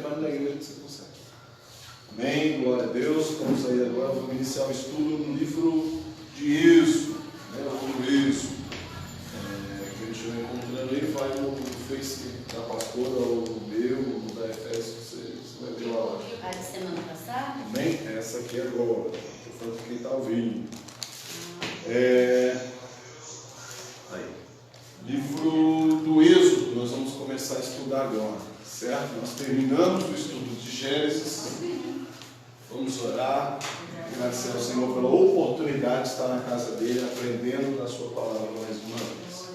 telefone da igreja que você consegue. Amém, glória a Deus. Vamos aí agora, vamos iniciar o estudo no livro de Êxodo, né, o Êxodo. Quem estiver encontrando aí, vai no Face da pastora, ou no meu, ou no da Efésio, você vai ver lá. A de semana passada? Amém? Essa aqui agora. Estou falando de quem está ouvindo. Aí. Livro do Êxodo, nós vamos começar a estudar agora, certo? Nós terminamos o estudo de Gênesis. Vamos orar, agradecer ao Senhor pela oportunidade de estar na casa dele, aprendendo da sua palavra mais uma vez.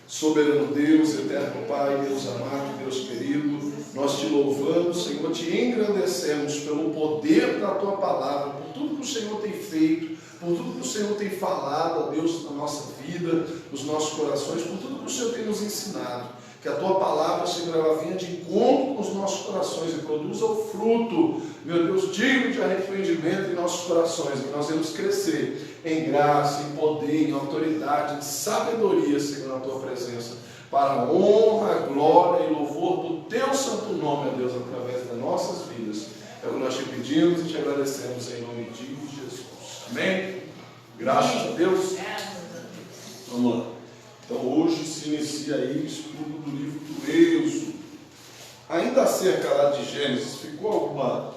Soberano Deus, eterno Pai, Deus amado, Deus querido, nós te louvamos, Senhor, te engrandecemos pelo poder da tua palavra, por tudo que o Senhor tem feito, por tudo que o Senhor tem falado, ó Deus, na nossa vida, nos nossos corações, por tudo que o Senhor tem nos ensinado. Que a tua palavra, Senhor, ela venha de encontro com os nossos corações e produza o fruto, meu Deus, digno de arrependimento em nossos corações, que nós vamos crescer em graça, em poder, em autoridade, em sabedoria, Senhor, na tua presença, para a honra, glória e louvor do teu santo nome, ó Deus, através das nossas vidas. É o que nós te pedimos e te agradecemos em nome de Jesus. Amém? Graças a Deus. Vamos lá. Então hoje se inicia aí o estudo do livro do Êxodo. Ainda acerca lá de Gênesis, ficou alguma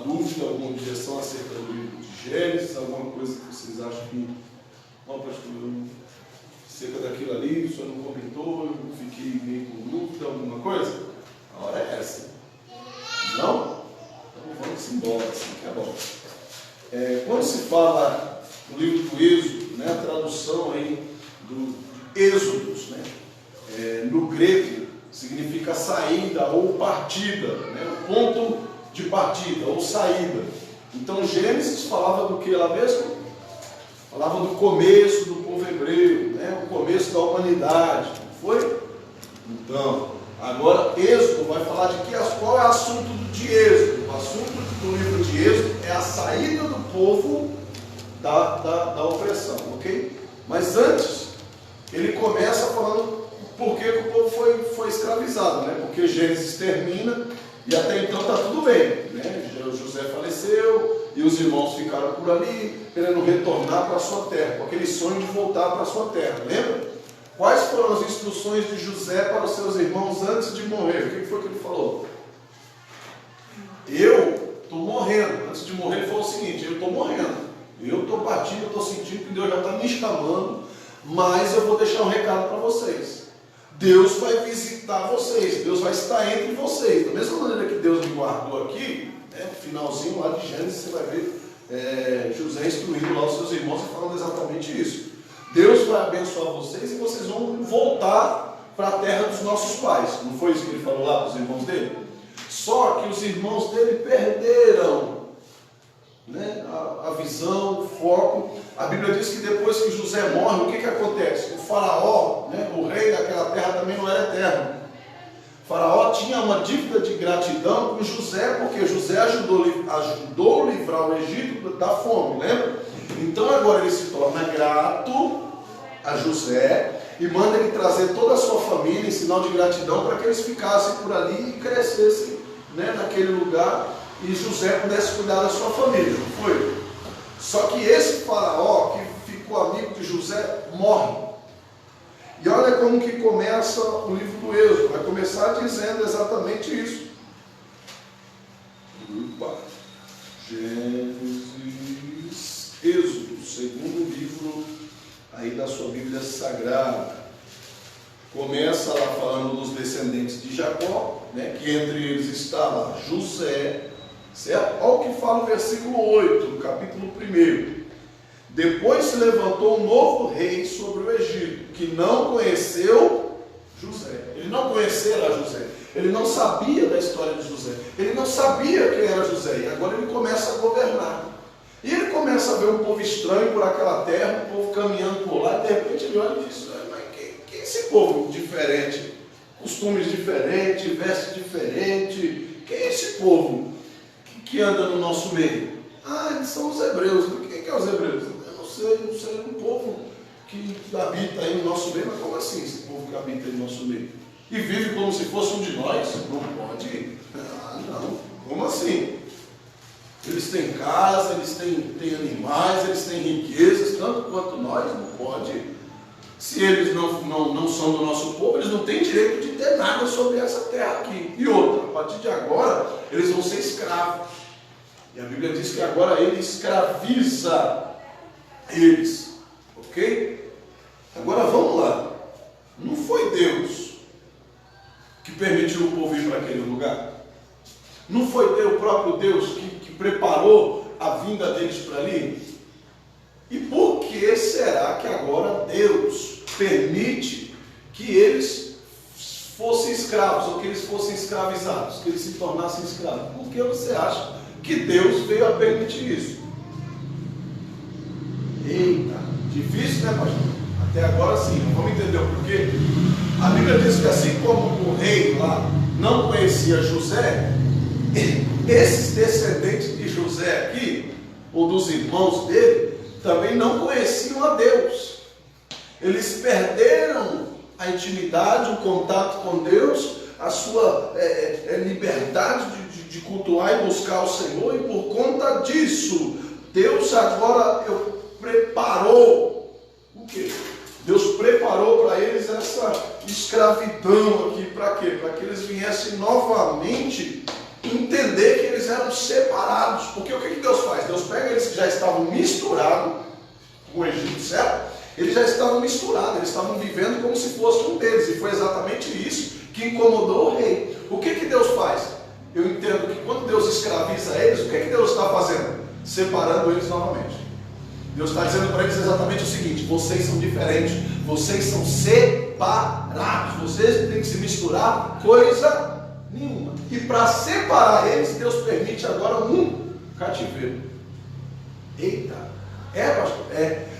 dúvida, alguma objeção acerca do livro de Gênesis? Alguma coisa que vocês acham que, não, pastor, acerca daquilo ali, o senhor não comentou, eu fiquei meio com dúvida, alguma coisa? A hora é essa. Não? Então vamos embora, assim que é bom. Quando se fala no livro do Êxodo, né, a tradução aí do Êxodos, né? No grego significa saída ou partida, né? O ponto de partida ou saída. Então Gênesis falava do que lá mesmo? Falava do começo do povo hebreu, né? O começo da humanidade, não foi? Então, agora Êxodo vai falar de qual é o assunto de Êxodo. O assunto do livro de Êxodo é a saída do povo da opressão, ok? Mas antes, ele começa falando por que o povo foi escravizado, né? Porque Gênesis termina e até então está tudo bem, né? José faleceu e os irmãos ficaram por ali querendo retornar para a sua terra, com aquele sonho de voltar para a sua terra, lembra? Quais foram as instruções de José para os seus irmãos antes de morrer? O que foi que ele falou? Eu estou morrendo. Antes de morrer ele falou o seguinte: eu estou morrendo, eu estou partindo, eu estou sentindo que Deus já está me chamando, mas eu vou deixar um recado para vocês. Deus vai visitar vocês, Deus vai estar entre vocês. Da mesma maneira que Deus me guardou aqui, né, no finalzinho lá de Gênesis, você vai ver José instruindo lá os seus irmãos e falando exatamente isso. Deus vai abençoar vocês e vocês vão voltar para a terra dos nossos pais. Não foi isso que ele falou lá para os irmãos dele? Só que os irmãos dele perderam, né, a visão, o foco. A Bíblia diz que depois que José morre, o que acontece? O faraó, né, o rei daquela terra, também não era eterno. O faraó tinha uma dívida de gratidão com José, porque José ajudou a livrar o Egito da fome, lembra? Então agora ele se torna grato a José e manda ele trazer toda a sua família em sinal de gratidão para que eles ficassem por ali e crescessem, né, naquele lugar, e José pudesse cuidar da sua família, não foi? Só que esse faraó que ficou amigo de José morre. E olha como que começa o livro do Êxodo. Vai começar dizendo exatamente isso. Gênesis, Êxodo, segundo livro aí da sua Bíblia Sagrada. Começa lá falando dos descendentes de Jacó, né, que entre eles estava José, certo? Olha o que fala o versículo 8, do capítulo 1. Depois se levantou um novo rei sobre o Egito, que não conheceu José. Ele não conhecera José. Ele não sabia da história de José. Ele não sabia quem era José. E agora ele começa a governar. E ele começa a ver um povo estranho por aquela terra, um povo caminhando por lá, e de repente ele olha e diz: mas quem é esse povo diferente? Costumes diferentes, veste diferente. Quem é esse povo que anda no nosso meio? Ah, eles são os hebreus. Quem é os hebreus? Eu não sei, um povo que habita aí no nosso meio. Mas como assim esse povo que habita aí no nosso meio? E vive como se fosse um de nós? Não pode. casa, eles têm animais, eles têm riquezas, tanto quanto nós, não pode. Se eles não são do nosso povo, eles não têm direito de ter nada sobre essa terra aqui. E outra, a partir de agora, eles vão ser escravos. E a Bíblia diz que agora ele escraviza eles. Ok? Agora vamos lá. Não foi Deus que permitiu o povo ir para aquele lugar? Não foi o próprio Deus que preparou a vinda deles para ali? E por que será que agora Deus permite que eles fossem escravos, ou que eles fossem escravizados, que eles se tornassem escravos? Por que você acha que Deus veio a permitir isso? Eita, difícil, né, pastor? Até agora sim, vamos entender o porquê. A Bíblia diz que assim como o rei lá não conhecia José, esses descendentes de José aqui, ou dos irmãos dele, também não conheciam a Deus. Eles perderam a intimidade, o contato com Deus, a sua liberdade de cultuar e buscar o Senhor, e por conta disso, Deus agora preparou o quê? Deus preparou para eles essa escravidão aqui, para quê? Para que eles viessem novamente entender que eles eram separados. Porque o que Deus faz? Deus pega eles que já estavam misturados com o Egito, certo? Eles já estavam misturados, eles estavam vivendo como se fosse um deles, e foi exatamente isso que incomodou o rei. O que Deus faz? Eu entendo que quando Deus escraviza eles, o que Deus está fazendo? Separando eles novamente. Deus está dizendo para eles exatamente o seguinte: vocês são diferentes, vocês são separados, vocês não têm que se misturar coisa nenhuma. E para separar eles, Deus permite agora um cativeiro. Eita, pastor?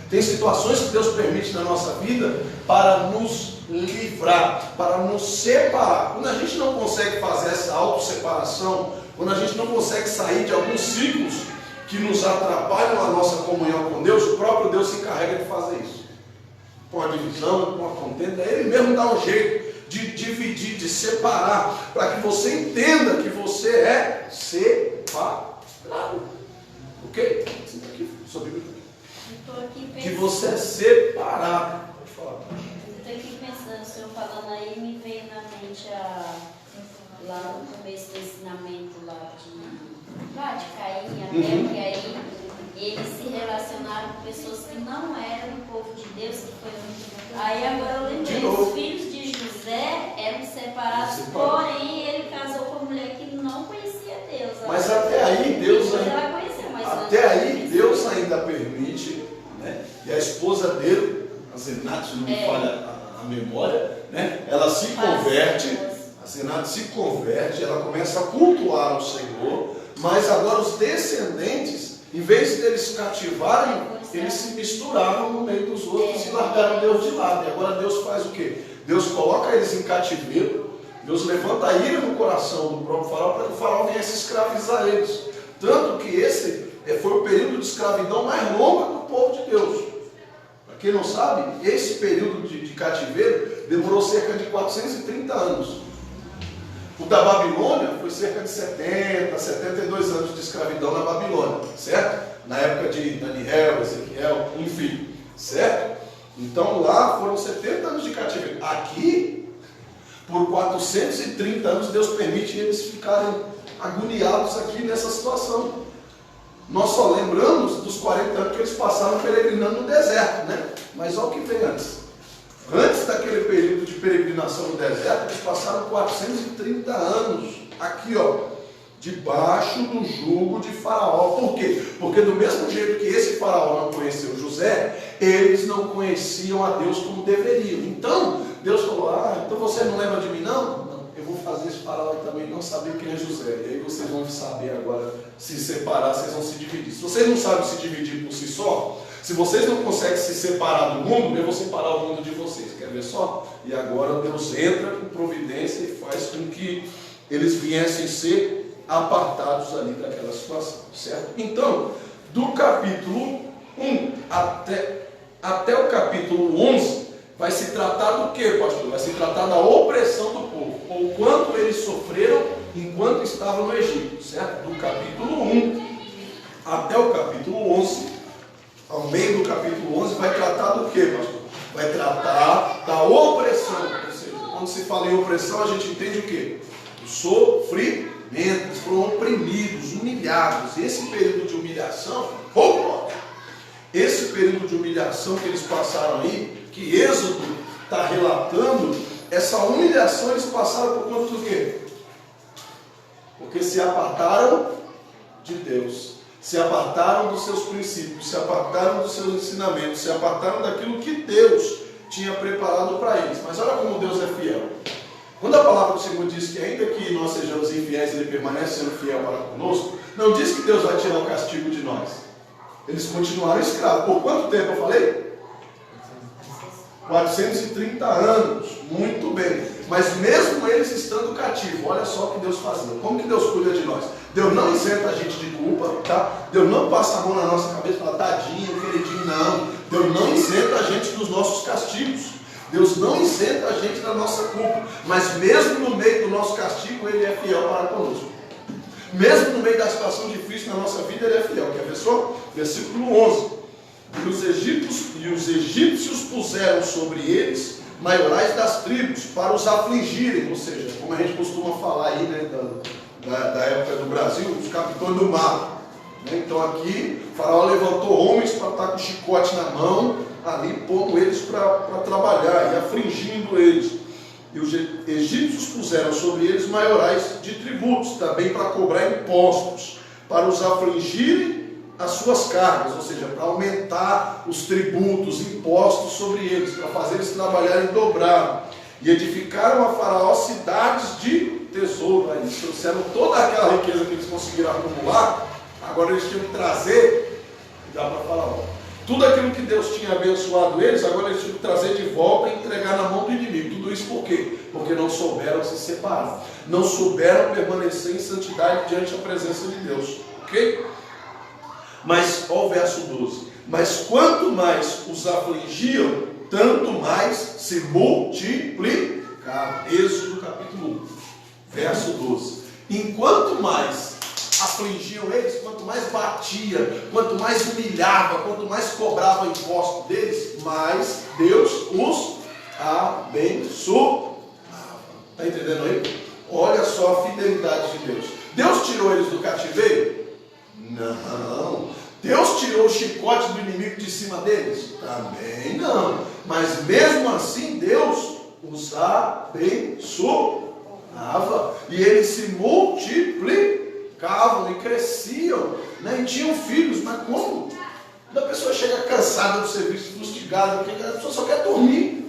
Tem situações que Deus permite na nossa vida para nos livrar, para nos separar. Quando a gente não consegue fazer essa autosseparação, quando a gente não consegue sair de alguns ciclos que nos atrapalham a nossa comunhão com Deus, o próprio Deus se encarrega de fazer isso. Com a divisão, com a contenda, Ele mesmo dá um jeito de dividir, de separar, para que você entenda que você é separado. Ok? Senta aqui, sua Bíblia aqui. Estou aqui pensando. Que você é separado. Pode falar. Eu estou aqui pensando, o senhor falando aí, me veio na mente lá no começo do ensinamento lá de Caim, Abel, e aí eles se relacionaram com pessoas que não eram o povo de Deus, que foi aí agora eu lembrei, os filhos de José eram separados, porém ele casou com uma mulher que não conhecia Deus. Mas até aí Deus ela conheceu, mas até aí Deus ainda permite, né? E a esposa dele, a Zenate, se não me falha a memória, né? Ela se converte, a Zenate se converte, ela começa a cultuar o Senhor, mas agora os descendentes, em vez de eles cativarem, eles se misturaram no meio dos outros e largaram Deus de lado. E agora Deus faz o quê? Deus coloca eles em cativeiro, Deus levanta a ira no coração do próprio faraó para que o faraó viesse escravizar eles. Tanto que esse foi o período de escravidão mais longo do povo de Deus. Para quem não sabe, esse período de cativeiro demorou cerca de 430 anos. O da Babilônia foi cerca de 70, 72 anos de escravidão na Babilônia, certo? Na época de Daniel, Ezequiel, enfim, certo? Então lá foram 70 anos de cativeiro. Aqui, por 430 anos, Deus permite eles ficarem agoniados aqui nessa situação. Nós só lembramos dos 40 anos que eles passaram peregrinando no deserto, né? Mas olha o que vem antes. Antes daquele período de peregrinação no deserto, eles passaram 430 anos aqui, debaixo do jugo de Faraó. Por quê? Porque do mesmo jeito que esse Faraó não conheceu José, eles não conheciam a Deus como deveriam. Então, Deus falou: então você não lembra de mim, não? Não, eu vou fazer esse Faraó também não saber quem é José. E aí vocês vão saber agora se separar, vocês vão se dividir. Se vocês não sabem se dividir por si só, se vocês não conseguem se separar do mundo, eu vou separar o mundo de vocês. Quer ver só? E agora Deus entra com providência e faz com que eles viessem ser apartados ali daquela situação, certo? Então, do capítulo 1 até o capítulo 11, vai se tratar do que, pastor? Vai se tratar da opressão do povo, ou quanto eles sofreram enquanto estavam no Egito, certo? Do capítulo 1 até o capítulo 11, ao meio do capítulo 11, vai tratar do quê, pastor? Vai tratar da opressão. Ou seja, quando se fala em opressão, a gente entende o quê? O sofrimento. Eles foram oprimidos, humilhados. Esse período de humilhação, esse período de humilhação que eles passaram aí, que Êxodo está relatando, essa humilhação eles passaram por conta do quê? Porque se apartaram de Deus, se apartaram dos seus princípios, se apartaram dos seus ensinamentos, se apartaram daquilo que Deus tinha preparado para eles. Mas olha como Deus é fiel. Quando a palavra do Senhor diz que ainda que nós sejamos infiéis, Ele permanece sendo fiel para conosco, não diz que Deus vai tirar o castigo de nós. Eles continuaram escravos. Por quanto tempo eu falei? 430 anos. Muito bem. Mas mesmo eles estando cativos, olha só o que Deus fazia. Como que Deus cuida de nós? Deus não isenta a gente de culpa, tá? Deus não passa a mão na nossa cabeça e fala, tadinho, queridinho, não. Deus não isenta a gente dos nossos castigos. Deus não isenta a gente da nossa culpa. Mas mesmo no meio do nosso castigo, Ele é fiel para conosco. Mesmo no meio da situação difícil na nossa vida, Ele é fiel. Quer ver só? Versículo 11. E os egípcios puseram sobre eles maiorais das tribos para os afligirem. Ou seja, como a gente costuma falar aí, né, da época do Brasil, os capitães do mar. Então aqui, o faraó levantou homens para estar com o chicote na mão, ali pondo eles para trabalhar e afligindo eles. E os egípcios puseram sobre eles maiorais de tributos, também para cobrar impostos, para os afligirem as suas cargas, ou seja, para aumentar os tributos, impostos sobre eles, para fazer eles trabalharem dobrado. E edificaram a Faraó cidades de tesouro. Aí eles trouxeram toda aquela riqueza que eles conseguiram acumular, agora eles tinham que trazer e dar para Faraó. Tudo aquilo que Deus tinha abençoado eles, agora eles tinham que trazer de volta e entregar na mão do inimigo. Tudo isso por quê? Porque não souberam se separar. Não souberam permanecer em santidade diante da presença de Deus. Ok? Mas, olha o verso 12. Mas quanto mais os afligiam, tanto mais se multiplicavam. Êxodo capítulo 1, verso 12. Enquanto mais afligiam eles, quanto mais batia, quanto mais humilhava, quanto mais cobrava imposto deles, mais Deus os abençoava. Está entendendo aí? Olha só a fidelidade de Deus. Deus tirou eles do cativeiro? Não. Deus tirou o chicote do inimigo de cima deles? Também não. Mas mesmo assim Deus os abençoava. E eles se multiplicavam e cresciam, né? E tinham filhos. Mas como? Quando a pessoa chega cansada do serviço, fustigada, porque a pessoa só quer dormir.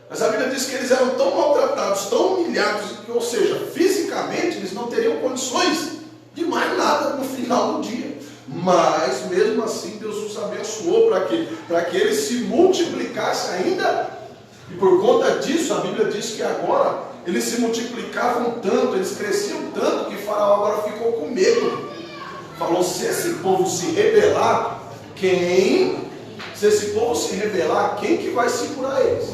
Mas a Bíblia diz que eles eram tão maltratados, tão humilhados, ou seja, fisicamente eles não teriam condições de mais nada no final do dia. Mas mesmo assim Deus os abençoou para quê? Para que eles se multiplicassem ainda. E por conta disso a Bíblia diz que agora eles se multiplicavam tanto, eles cresciam tanto, que Faraó agora ficou com medo. Falou, se esse povo se rebelar, quem que vai segurar eles?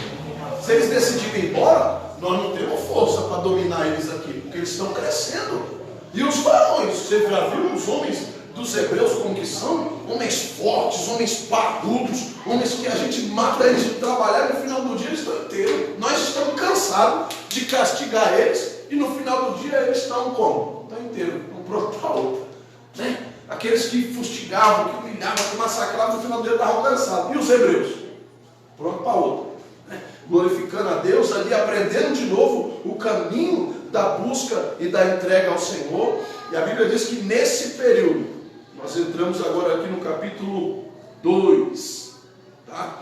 Se eles decidirem ir embora, nós não temos força para dominar eles aqui, porque eles estão crescendo. E os faraós, você já viu os homens dos hebreus como que são? Homens fortes, homens parrudos, homens que a gente mata eles de trabalhar e no final do dia eles estão inteiros. Nós estamos cansados de castigar eles e no final do dia eles estão como? Estão inteiros, um pronto para outro. Né? Aqueles que fustigavam, que humilhavam, que massacravam, no final do dia estavam cansados. E os hebreus? Pronto para outro. Né? Glorificando a Deus ali, aprendendo de novo o caminho da busca e da entrega ao Senhor. E a Bíblia diz que nesse período, nós entramos agora aqui no capítulo 2, tá?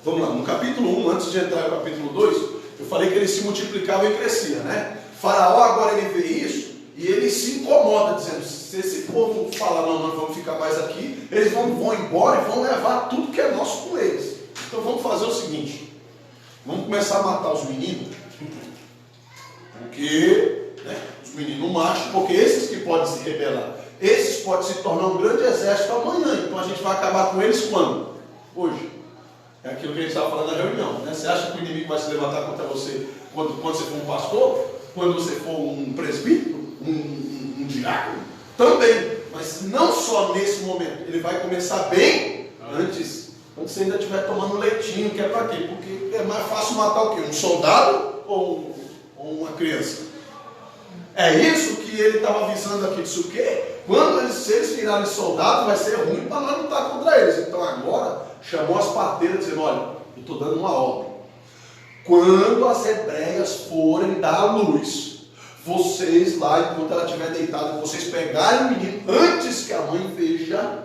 Vamos lá, no capítulo 1, antes de entrar no capítulo 2, eu falei que ele se multiplicava e crescia, né? Faraó agora ele vê isso e ele se incomoda, dizendo, se esse povo falar, não, nós vamos ficar mais aqui, eles vão embora e vão levar tudo que é nosso com eles. Então vamos fazer o seguinte, vamos começar a matar os meninos, porque, né, os meninos machos, porque esses que podem se rebelar, esses podem se tornar um grande exército amanhã, então a gente vai acabar com eles quando? Hoje. É aquilo que a gente estava falando na reunião, né? Você acha que o inimigo vai se levantar contra você quando você for um pastor? Quando você for um presbítero? Um diácono? Também, mas não só nesse momento. Ele vai começar bem antes, quando você ainda estiver tomando leitinho, que é para quê? Porque é mais fácil matar o quê? Um soldado ou uma criança? É isso que ele estava avisando aqui. Disse o quê? Quando se eles virarem soldados, vai ser ruim para nós lutar contra eles. Então agora chamou as parteiras dizendo: olha, eu estou dando uma ordem. Quando as hebreias forem dar a luz, vocês lá, enquanto ela estiver deitada, vocês pegarem o menino antes que a mãe veja,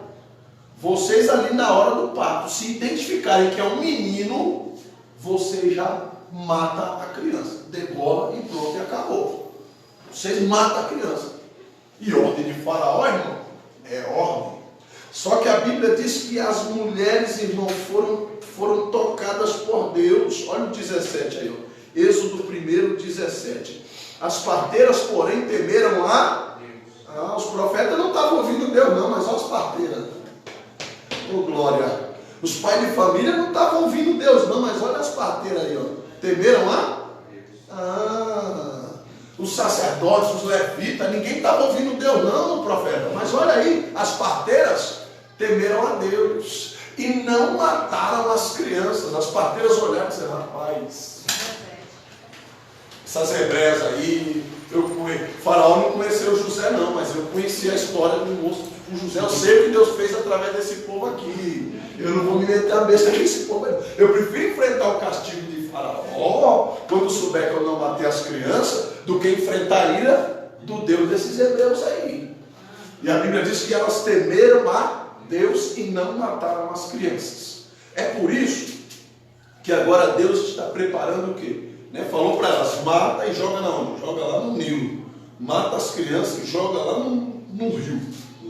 vocês ali na hora do parto, se identificarem que é um menino, vocês já matam a criança. Degola e pronto, e acabou. Vocês matam a criança. E ordem de Faraó, irmão, é ordem. Só que a Bíblia diz que as mulheres, irmão, foram tocadas por Deus. Olha o 17 aí, ó. Êxodo 1:17. As parteiras, porém, temeram a Deus. Os profetas não estavam ouvindo Deus, não, mas olha as parteiras. Oh, glória. Os pais de família não estavam ouvindo Deus, não, mas olha as parteiras aí, ó. Temeram a Deus. Os sacerdotes, os levitas, ninguém estava ouvindo Deus, não, profeta. Mas olha aí, as parteiras temeram a Deus e não mataram as crianças. As parteiras olharam e disseram: rapaz, essas hebreias aí, Faraó não conheceu José não, mas eu conheci a história do moço com José. Eu sei o que Deus fez através desse povo aqui. Eu não vou me meter a besta nesse povo. Eu prefiro enfrentar o castigo de Faraó, quando souber que eu não matei as crianças, do que enfrentar a ira do Deus desses hebreus aí. E a Bíblia diz que elas temeram a Deus e não mataram as crianças. É por isso que agora Deus está preparando o quê? Falou para elas: mata e joga na onde? Joga lá no Nilo. Mata as crianças e joga lá no rio.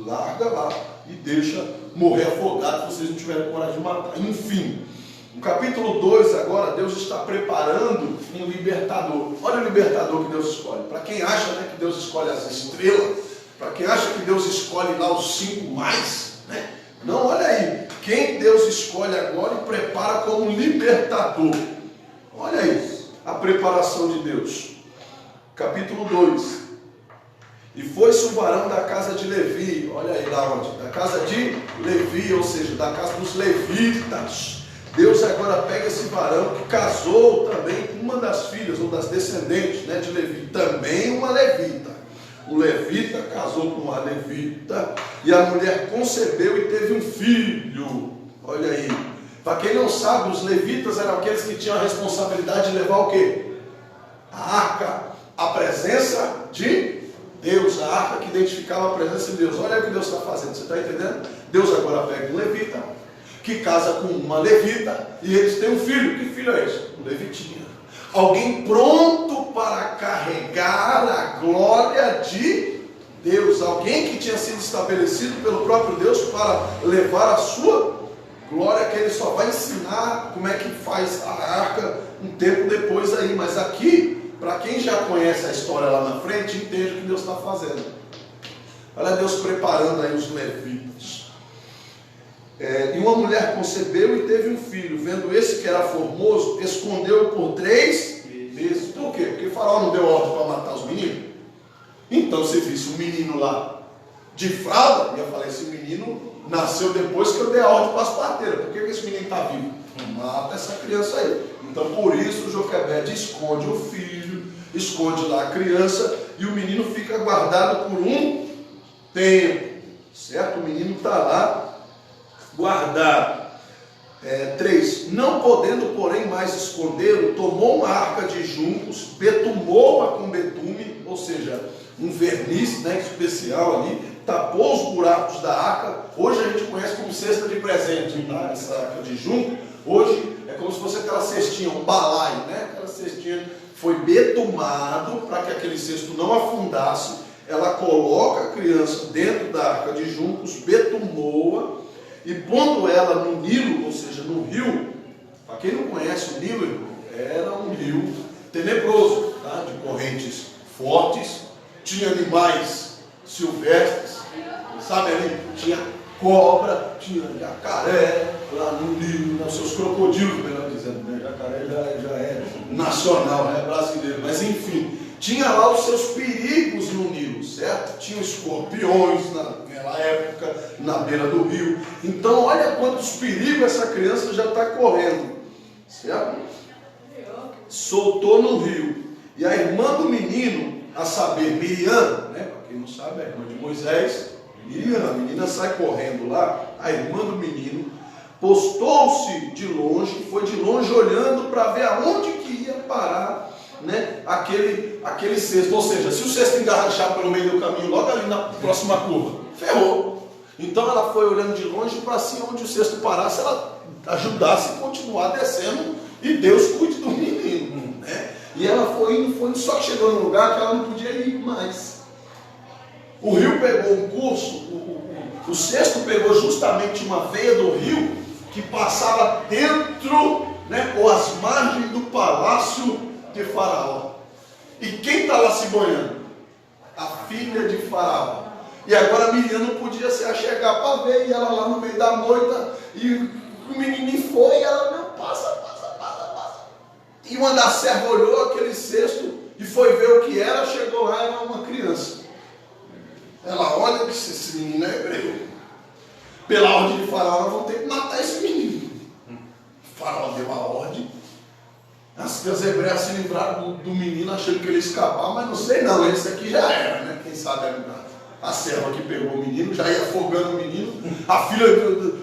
Larga lá e deixa morrer afogado se vocês não tiverem coragem de matar. Enfim, no capítulo 2 agora, Deus está preparando um libertador. Olha o libertador que Deus escolhe. Para quem acha, né, que Deus escolhe as estrelas, para quem acha que Deus escolhe lá os 5 mais, né? Não, olha aí, quem Deus escolhe agora e prepara como libertador. Olha aí a preparação de Deus. Capítulo 2. E foi-se o varão da casa de Levi, olha aí lá onde, da casa de Levi, ou seja, da casa dos levitas. Deus agora pega esse varão que casou também com uma das filhas, ou das descendentes, né, de Levi, também uma levita. O levita casou com uma levita, e a mulher concebeu e teve um filho. Olha aí. Para quem não sabe, os levitas eram aqueles que tinham a responsabilidade de levar o quê? A arca, a presença de Deus, a arca que identificava a presença de Deus. Olha o que Deus está fazendo, você está entendendo? Deus agora pega um levita, que casa com uma levita, e eles têm um filho. Que filho é esse? Um levitinha. Alguém pronto para carregar a glória de Deus. Alguém que tinha sido estabelecido pelo próprio Deus para levar a sua glória, que ele só vai ensinar como é que faz a arca um tempo depois aí. Mas aqui, para quem já conhece a história lá na frente, entende o que Deus está fazendo. Olha Deus preparando aí os levitas. E uma mulher concebeu e teve um filho. Vendo esse que era formoso, escondeu-o por 3 meses. Por quê? Porque Faraó não deu ordem para matar os meninos. Então, se visse um menino lá de fralda, ia falar: esse menino nasceu depois que eu dei a ordem para as parteiras. Por que esse menino está vivo? Mata essa criança aí. Então, por isso, Joquebede esconde o filho, esconde lá a criança, e o menino fica guardado por um tempo. Certo? O menino está lá guardado. 3. Não podendo, porém, mais escondê-lo, tomou uma arca de juncos, betumou-a com betume, ou seja, um verniz, né, especial ali, tapou os buracos da arca. Hoje a gente conhece como cesta de presente, tá? Essa arca de junco. Hoje é como se fosse aquela cestinha, um balaio, né? Aquela cestinha foi betumado para que aquele cesto não afundasse. Ela coloca a criança dentro da arca de juncos, betumou-a, e pondo ela no Nilo, ou seja, no rio. Para quem não conhece o Nilo, irmão, era um rio tenebroso, tá? De correntes fortes, tinha animais silvestres, sabe ali? Tinha cobra, tinha jacaré lá no Nilo, né? Os seus crocodilos, melhor dizendo, né? Jacaré já é nacional, é brasileiro, mas enfim, tinha lá os seus perigos no Nilo, certo? Tinha escorpiões naquela época, na beira do rio. Então, olha quantos perigos essa criança já está correndo, certo? Soltou no rio. E a irmã do menino, a saber, Miriam, né? Para quem não sabe, a irmã de Moisés, Miriam, a menina sai correndo lá, a irmã do menino, postou-se de longe, foi de longe olhando para ver aonde que ia parar, né, aquele cesto. Ou seja, se o cesto engarrachar pelo meio do caminho, logo ali na próxima curva, ferrou. Então ela foi olhando de longe para assim, onde o cesto parasse, ela ajudasse a continuar descendo e Deus cuide do menino, né? E ela foi indo, só que chegou num lugar que ela não podia ir mais. O rio pegou um curso, o cesto pegou justamente uma veia do rio que passava dentro, né, ou às margens do palácio de Faraó. E quem está lá se banhando? A filha de Faraó. E agora a Miriam não podia se achegar para ver, e ela lá no meio da moita, e o menininho foi, e ela, não, passa. E uma das servas olhou aquele cesto e foi ver o que era, chegou lá, era uma criança. Ela olha e disse, esse menino é hebreu. Pela ordem de Faraó, nós vamos ter que matar esse menino. O Faraó deu a ordem. As hebreias se livraram do menino, achando que ele ia escapar, mas não sei não, esse aqui já era, né? Quem sabe a serva que pegou o menino, já ia afogando o menino. A filha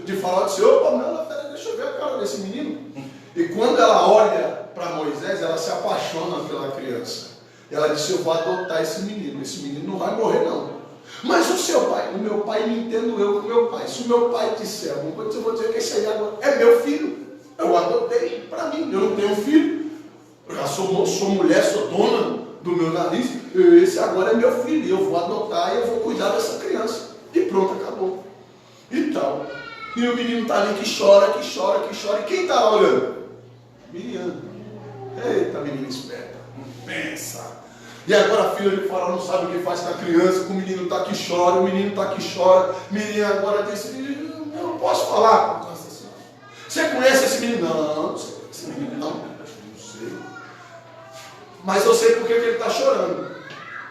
de Faraó disse, opa, não, deixa eu ver a cara desse menino. E quando ela olha para Moisés, ela se apaixona pela criança. Ela disse, eu vou adotar esse menino não vai morrer não. Mas o seu pai, o meu pai, me entendo eu com o meu pai. Se o meu pai disser alguma coisa, eu vou dizer que esse aí agora é meu filho. Eu adotei para mim, eu não tenho filho. Eu já sou mulher, sou dona do meu nariz. Esse agora é meu filho, eu vou adotar e eu vou cuidar dessa criança. E pronto, acabou. E tal. E o menino está ali que chora. E quem está lá olhando? Miriam. Eita, menina esperta. Pensa. E agora a filha de Faraó não sabe o que faz com a criança, que o menino está que chora, Miriam agora disse, eu não posso falar. Nossa Senhora. Você conhece esse menino? Não sei. Esse menino não sei. Mas eu sei por que ele está chorando.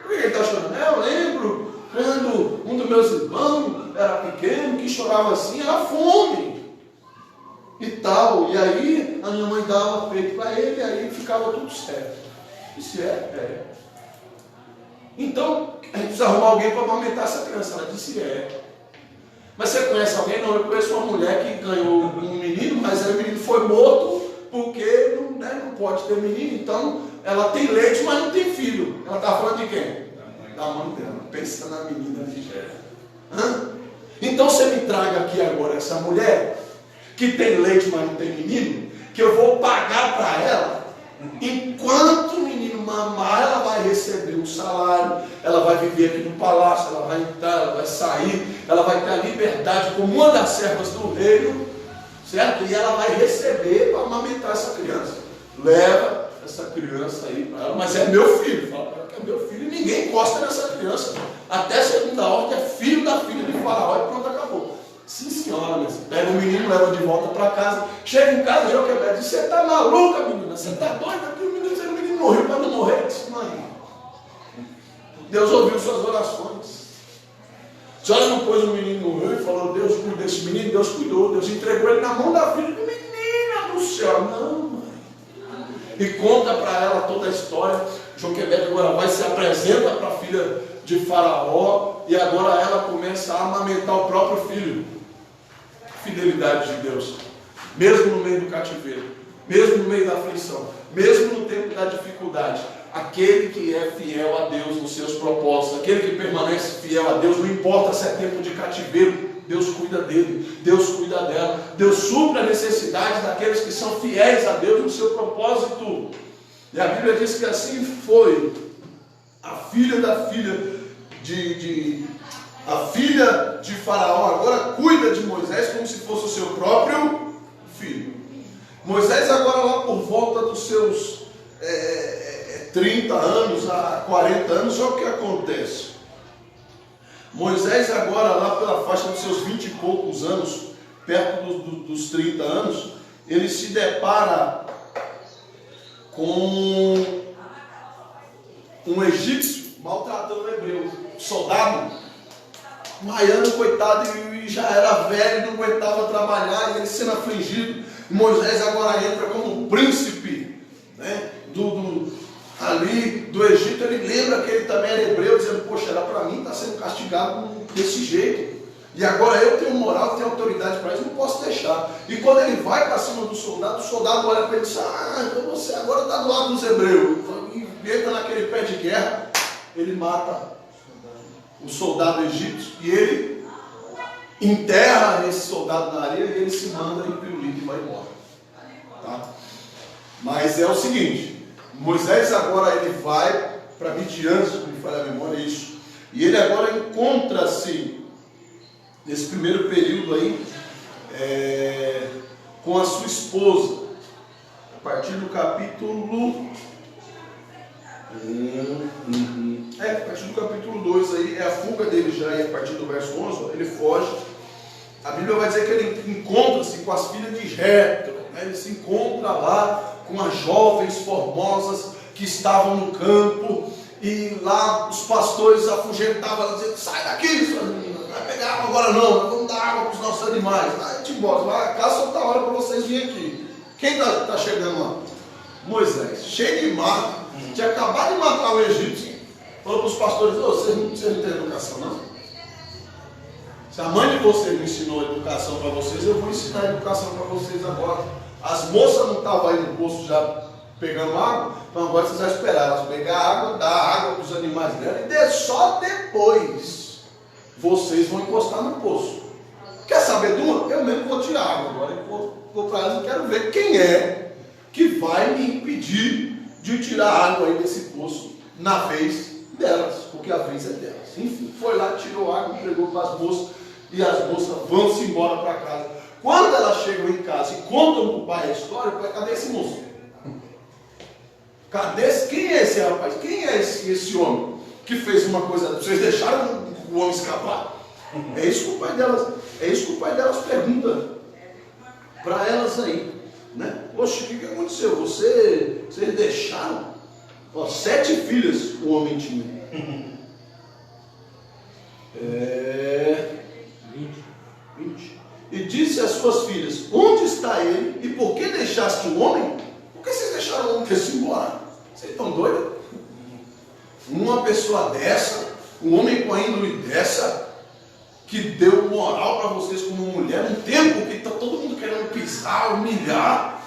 Por que ele está chorando? Eu lembro quando um dos meus irmãos era pequeno, que chorava assim, era fome. E tal. E aí a minha mãe dava peito para ele, e aí ficava tudo certo. Isso é. Então, a gente precisa arrumar alguém para amamentar essa criança. Ela disse, Mas você conhece alguém? Não, eu conheço uma mulher que ganhou um menino, mas aí o menino foi morto, porque não pode ter menino. Então, ela tem leite, mas não tem filho. Ela está falando de quem? Da mãe dela. Pensa na menina Nigéria. Então, você me traga aqui agora essa mulher, que tem leite, mas não tem menino, que eu vou pagar para ela, enquanto o menino mamar, ela vai receber um salário, ela vai viver aqui no palácio, ela vai entrar, ela vai sair, ela vai ter a liberdade como uma das servas do reino, certo? E ela vai receber para amamentar essa criança. Leva essa criança aí para ela, mas é meu filho. Fala para ela que é meu filho, e ninguém encosta nessa criança. Até segunda ordem é filho da filha de Faraó e pronto, acabou. Sim, senhora, mas pega o menino, leva de volta para casa. Chega em casa, Joquebed diz, você está maluca, menina? Você está doida? Que o menino morreu para não morrer. Disse, mãe, Deus ouviu suas orações. A senhora não pôs o menino no rio e falou, Deus cuida desse menino? Deus cuidou, Deus entregou ele na mão da filha. Menina do céu, não, mãe. E conta para ela toda a história. Joquebed agora vai, se apresenta para a filha de Faraó, e agora ela começa a amamentar o próprio filho. Fidelidade de Deus, mesmo no meio do cativeiro, mesmo no meio da aflição, mesmo no tempo da dificuldade, aquele que é fiel a Deus nos seus propósitos, aquele que permanece fiel a Deus, não importa se é tempo de cativeiro, Deus cuida dele, Deus cuida dela, Deus supre a necessidade daqueles que são fiéis a Deus no seu propósito. E a Bíblia diz que assim foi. A filha de Faraó agora cuida de Moisés como se fosse o seu próprio filho. Moisés agora lá por volta dos seus 30 anos a 40 anos, olha o que acontece. Moisés agora lá pela faixa dos seus 20 e poucos anos, perto dos 30 anos, ele se depara com um egípcio maltratando um hebreu. Soldado, maiano, coitado, e já era velho, não aguentava trabalhar, e ele sendo afligido. Moisés agora entra como príncipe, né, ali do Egito. Ele lembra que ele também era hebreu, dizendo: poxa, era para mim estar sendo castigado desse jeito. E agora eu tenho moral, tenho autoridade para isso, não posso deixar. E quando ele vai para cima do soldado, o soldado olha para ele e diz: então você agora está do lado dos hebreus. E entra naquele pé de guerra, ele mata o soldado egípcio e ele enterra esse soldado na areia e ele se manda em pirulito e vai embora. Tá? Mas é o seguinte, Moisés agora ele vai para Midian, se me falha a memória, isso. E ele agora encontra-se nesse primeiro período aí, com a sua esposa, a partir do capítulo a partir do capítulo 2 aí, é a fuga dele já, e a partir do verso 11, ele foge. A Bíblia vai dizer que ele encontra-se com as filhas de Jetro, né? Ele se encontra lá com as jovens formosas que estavam no campo, e lá os pastores afugentavam ela, dizendo: sai daqui, suas meninas, não vai pegar água agora não, nós vamos dar água para os nossos animais. Vai embora, vai cá, só está a hora para vocês virem aqui. Quem está chegando lá? Moisés, cheio de mar, tinha acabado de matar o egípcio. Falou para os pastores: vocês não têm educação não? Se a mãe de vocês não ensinou educação para vocês, eu vou ensinar educação para vocês agora. As moças não estavam aí no poço já pegando água, então agora vocês vão esperar elas pegar água, dar água para os animais dela, e só depois vocês vão encostar no poço. Quer saber de uma? Eu mesmo vou tirar água agora, eu vou para elas e quero ver quem é que vai me impedir de tirar água aí desse poço na vez delas, porque a vez é delas. Enfim, foi lá, tirou água, entregou para as moças, e as moças vão-se embora para casa. Quando elas chegam em casa e contam para o pai a história, o pai: cadê esse moço? Cadê esse? Quem é esse rapaz? Quem é esse homem que fez uma coisa? Vocês deixaram o homem escapar? É isso que o pai delas pergunta para elas aí, né? Poxa, o que aconteceu? Vocês deixaram? 7 filhas o homem tinha. 20. E disse às suas filhas: onde está ele? E por que deixaste o homem? Por que vocês deixaram o homem ter-se embora? Vocês estão doidos? Uma pessoa dessa, um homem com a índole dessa, que deu moral para vocês como mulher, num tempo que está todo mundo querendo pisar, humilhar,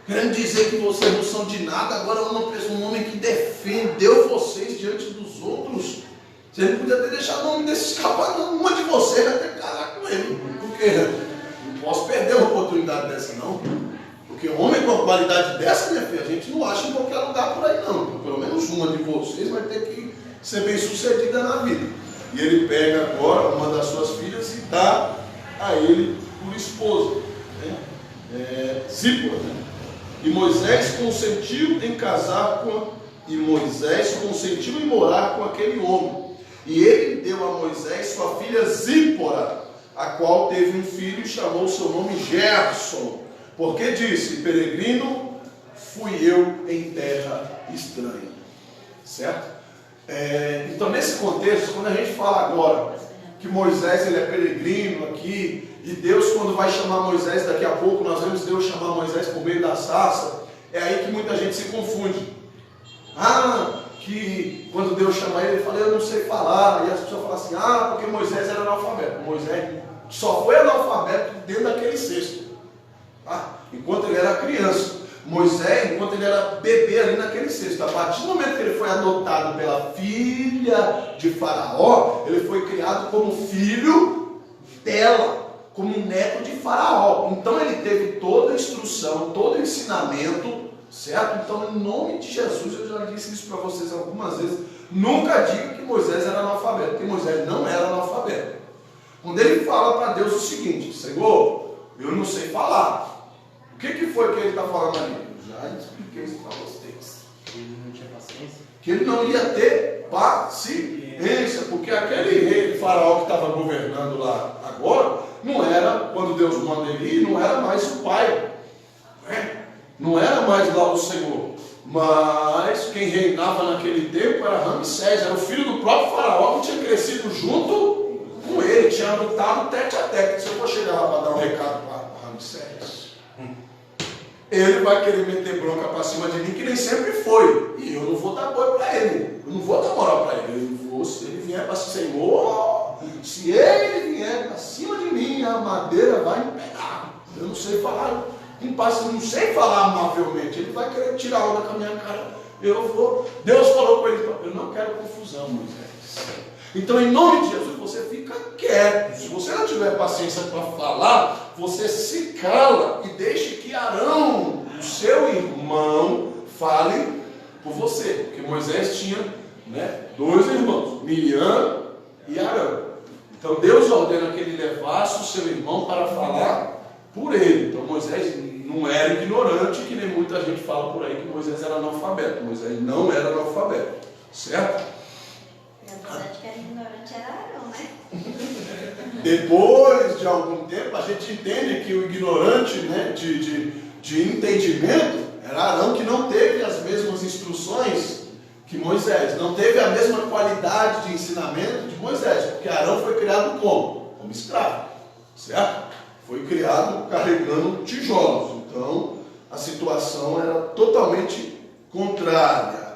querendo dizer que vocês não são de nada. Agora um homem que defendeu vocês diante dos outros. Você não podia ter deixado o homem desse escapar, não. Uma de vocês vai ter que casar com ele, porque não posso perder uma oportunidade dessa não. Porque um homem com uma qualidade dessa, minha filha, a gente não acha em qualquer lugar por aí não. Pelo menos uma de vocês vai ter que ser bem sucedida na vida. E ele pega agora uma das suas filhas e dá a ele por esposa, né? Zípora, né? E Moisés consentiu em morar com aquele homem. E ele deu a Moisés sua filha Zípora, a qual teve um filho e chamou seu nome Gerson, porque disse: peregrino fui eu em terra estranha. Certo? Então, nesse contexto, quando a gente fala agora que Moisés ele é peregrino aqui, e Deus, quando vai chamar Moisés, daqui a pouco nós vemos Deus chamar Moisés por meio da sarça, é aí que muita gente se confunde. Que quando Deus chama ele fala: eu não sei falar, e as pessoas falam assim: porque Moisés era analfabeto. Moisés só foi analfabeto dentro daquele cesto, enquanto ele era criança. Moisés, enquanto ele era bebê ali naquele cesto, a partir do momento que ele foi adotado pela filha de Faraó, ele foi criado como filho dela, como neto de Faraó. Então ele teve toda a instrução, todo o ensinamento, certo? Então, em nome de Jesus, eu já disse isso para vocês algumas vezes: nunca diga que Moisés era analfabeto, porque Moisés não era analfabeto. Quando ele fala para Deus o seguinte: Senhor, eu não sei falar. O que foi que ele está falando ali? Eu já expliquei isso para vocês. Ele não tinha paciência? Que ele não ia ter paciência, porque aquele rei de Faraó que estava governando lá agora, não era, quando Deus manda ele ir, não era mais o pai, né? Não era mais lá o Senhor. Mas quem reinava naquele tempo era Ramsés, era o filho do próprio faraó, que tinha crescido junto com ele, tinha lutado tete a tete. Se eu for chegar lá para dar um recado para Ramsés, ele vai querer meter bronca para cima de mim, que nem sempre foi. E eu não vou dar apoio para ele, eu não vou dar moral para ele. Se ele vier para Senhor, se ele vier para cima de mim, a madeira vai me pegar. Eu não sei falar, não sei falar amavelmente. Ele vai querer tirar onda com a minha cara. Eu vou. Deus falou com ele: eu não quero confusão, Moisés. Então, em nome de Jesus, você fica quieto. Se você não tiver paciência para falar, você se cala e deixe que Arão, o seu irmão, fale por você. Porque Moisés tinha, dois irmãos, Miriam e Arão. Então Deus ordena que ele levasse o seu irmão para falar por ele. Então Moisés não era ignorante, que nem muita gente fala por aí que Moisés era analfabeto. Moisés não era analfabeto, certo? Apesar de que era ignorante, era Arão, né? Depois de algum tempo, a gente entende que o ignorante, de entendimento era Arão, que não teve as mesmas instruções que Moisés, não teve a mesma qualidade de ensinamento de Moisés, porque Arão foi criado como? Como escravo, certo? Foi criado carregando tijolos, então a situação era totalmente contrária.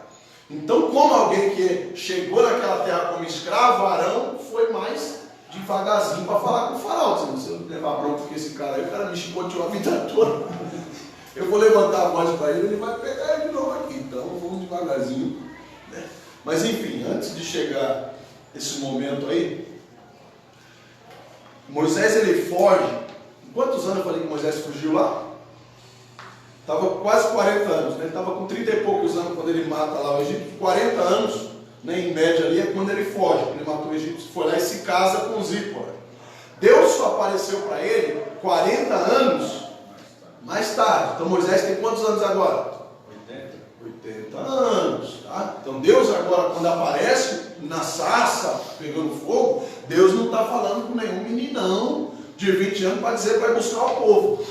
Então, como alguém que chegou naquela terra como escravo, Arão foi mais devagarzinho para falar com o faraó, dizendo: se eu levar bronca com esse cara aí, o cara me chicoteou a vida toda, eu vou levantar a voz para ele vai pegar ele de novo aqui, então vamos devagarzinho. Mas enfim, antes de chegar esse momento aí, Moisés ele foge. Quantos anos eu falei que Moisés fugiu lá? Estava quase 40 anos, Ele estava com 30 e poucos anos quando ele mata lá o Egito. 40 anos, em média ali, é quando ele foge. Ele matou o Egito, foi lá e se casa com Zípora. Deus só apareceu para ele 40 anos mais tarde. Então Moisés tem quantos anos agora? 80 anos, tá? Então Deus agora, quando aparece na sarça, pegando fogo, Deus não está falando com nenhum meninão de 20 anos para dizer que vai buscar o povo.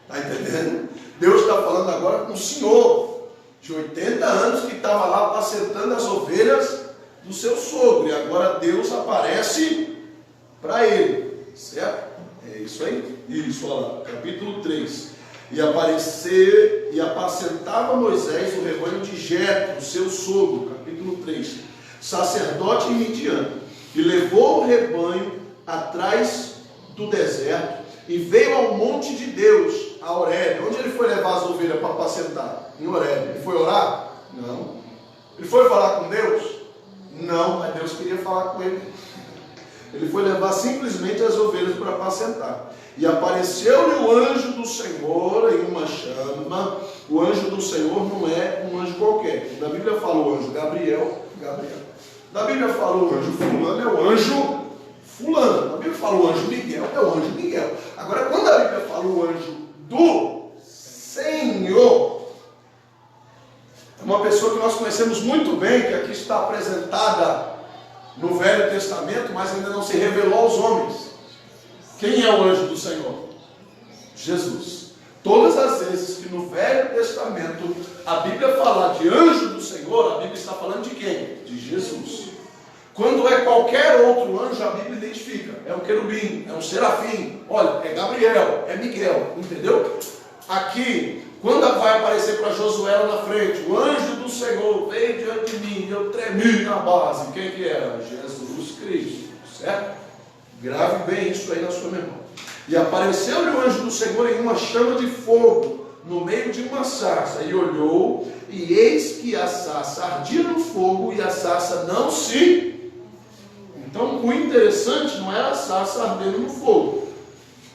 Está entendendo? Deus está falando agora com o senhor de 80 anos que estava lá apacentando as ovelhas do seu sogro. E agora Deus aparece para ele, certo? É isso aí? Isso, olha lá, capítulo 3. E apacentava Moisés o rebanho de Jetro, seu sogro, capítulo 3, sacerdote em Midian, e levou o rebanho atrás do deserto, e veio ao monte de Deus, a Horebe. Onde ele foi levar as ovelhas para apacentar? Em Horebe. Ele foi orar? Não. Ele foi falar com Deus? Não, mas Deus queria falar com ele. Ele foi levar simplesmente as ovelhas para apacentar. E apareceu-lhe o anjo do Senhor em uma chama. O anjo do Senhor não é um anjo qualquer. Da Bíblia fala o anjo Gabriel. Da Bíblia fala o anjo fulano, é o anjo fulano. Da Bíblia fala o anjo Miguel, é o anjo Miguel. Agora, quando a Bíblia fala o anjo do Senhor, é uma pessoa que nós conhecemos muito bem, que aqui está apresentada no Velho Testamento, mas ainda não se revelou aos homens. Quem é o anjo do Senhor? Jesus. Todas as vezes que no Velho Testamento a Bíblia fala de anjo do Senhor, a Bíblia está falando de quem? De Jesus. Quando é qualquer outro anjo, a Bíblia identifica. É um querubim, é um serafim. Olha, é Gabriel, é Miguel, entendeu? Aqui, quando vai aparecer para Josué lá na frente, o anjo do Senhor veio diante de mim, eu tremi na base. Quem que era? Jesus Cristo, certo? Grave bem isso aí na sua memória. E apareceu-lhe o anjo do Senhor em uma chama de fogo, no meio de uma sarça, e olhou, e eis que a sarça ardia no fogo, e a sarça não se... Então, o interessante não era a sarça ardendo no fogo,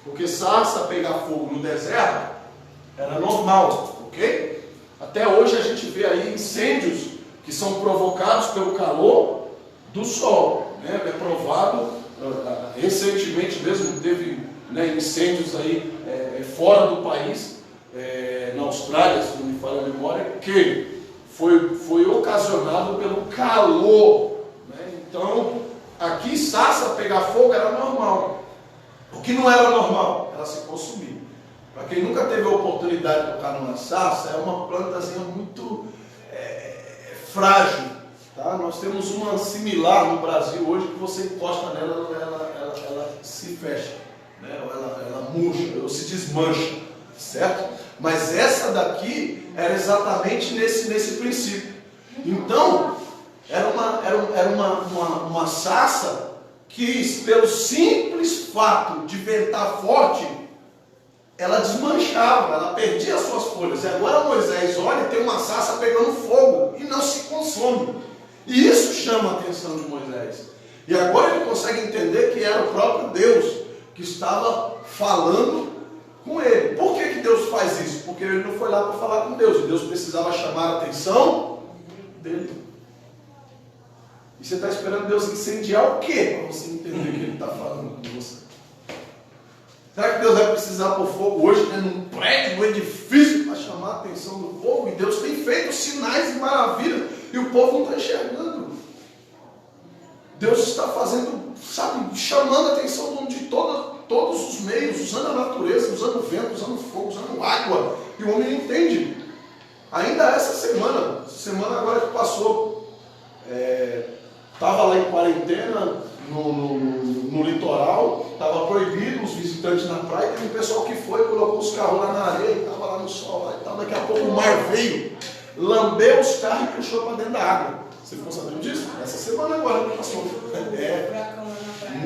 porque sarça pegar fogo no deserto era normal, ok? Até hoje a gente vê aí incêndios que são provocados pelo calor do sol, É provado, recentemente mesmo teve incêndios aí fora do país, na Austrália, se não me falha a memória, que foi ocasionado pelo calor, Então, aqui sarça pegar fogo era normal. O que não era normal era se consumir. Para quem nunca teve a oportunidade de tocar numa sarça, é uma plantazinha muito frágil. Tá? Nós temos uma similar no Brasil hoje, que você encosta nela, ela se fecha, né? Ela murcha, ou se desmancha, certo? Mas essa daqui era exatamente nesse princípio. Então, era uma sarça que, pelo simples fato de ventar forte, ela desmanchava, ela perdia as suas folhas. E agora Moisés olha e tem uma sarça pegando fogo e não se consome. E isso chama a atenção de Moisés. E agora ele consegue entender que era o próprio Deus que estava falando com ele. Por que Deus faz isso? Porque ele não foi lá para falar com Deus. E Deus precisava chamar a atenção dele. E você está esperando Deus incendiar o quê? Para você entender que ele está falando com você. Será que Deus vai precisar pôr fogo hoje, né, num prédio, num edifício, para chamar a atenção do povo? E Deus tem feito sinais e maravilhas, e o povo não está enxergando. Deus está fazendo, sabe, chamando a atenção de todos os meios, usando a natureza, usando o vento, usando o fogo, usando água, e o homem não entende. Ainda essa semana agora que passou, estava lá em quarentena, no litoral, estava proibido os visitantes na praia, teve um pessoal que foi, colocou os carros lá na areia, estava lá no sol, lá e tal. Daqui a pouco o mar veio, lambeu os carros e puxou para dentro da água. Você ficou sabendo disso? Essa semana agora que passou.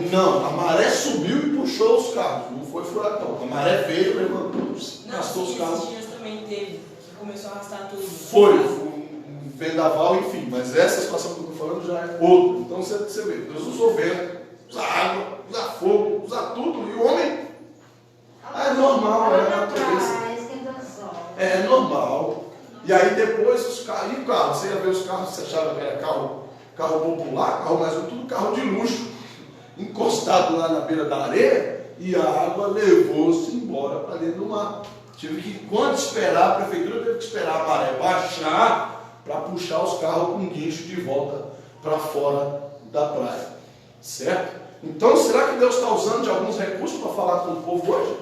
Não, a maré subiu e puxou os carros, não foi furacão. A maré veio, levantou, arrastou os carros. Esses dias também teve, que começou a arrastar tudo. Foi um vendaval, enfim, mas essa situação que eu estou falando já é outra. Então você vê, Deus usou vento, usa água, usa fogo, usa tudo, e o homem é normal, é a natureza. É normal. E aí depois os carros, e o carro, você ia ver os carros, você achava que era carro popular, carro mais tudo carro de luxo, encostado lá na beira da areia, e a água levou-se embora para dentro do mar. Tive que, quando esperar, a prefeitura teve que esperar a maré baixar para puxar os carros com guincho de volta para fora da praia. Certo? Então, será que Deus está usando de alguns recursos para falar com o povo hoje?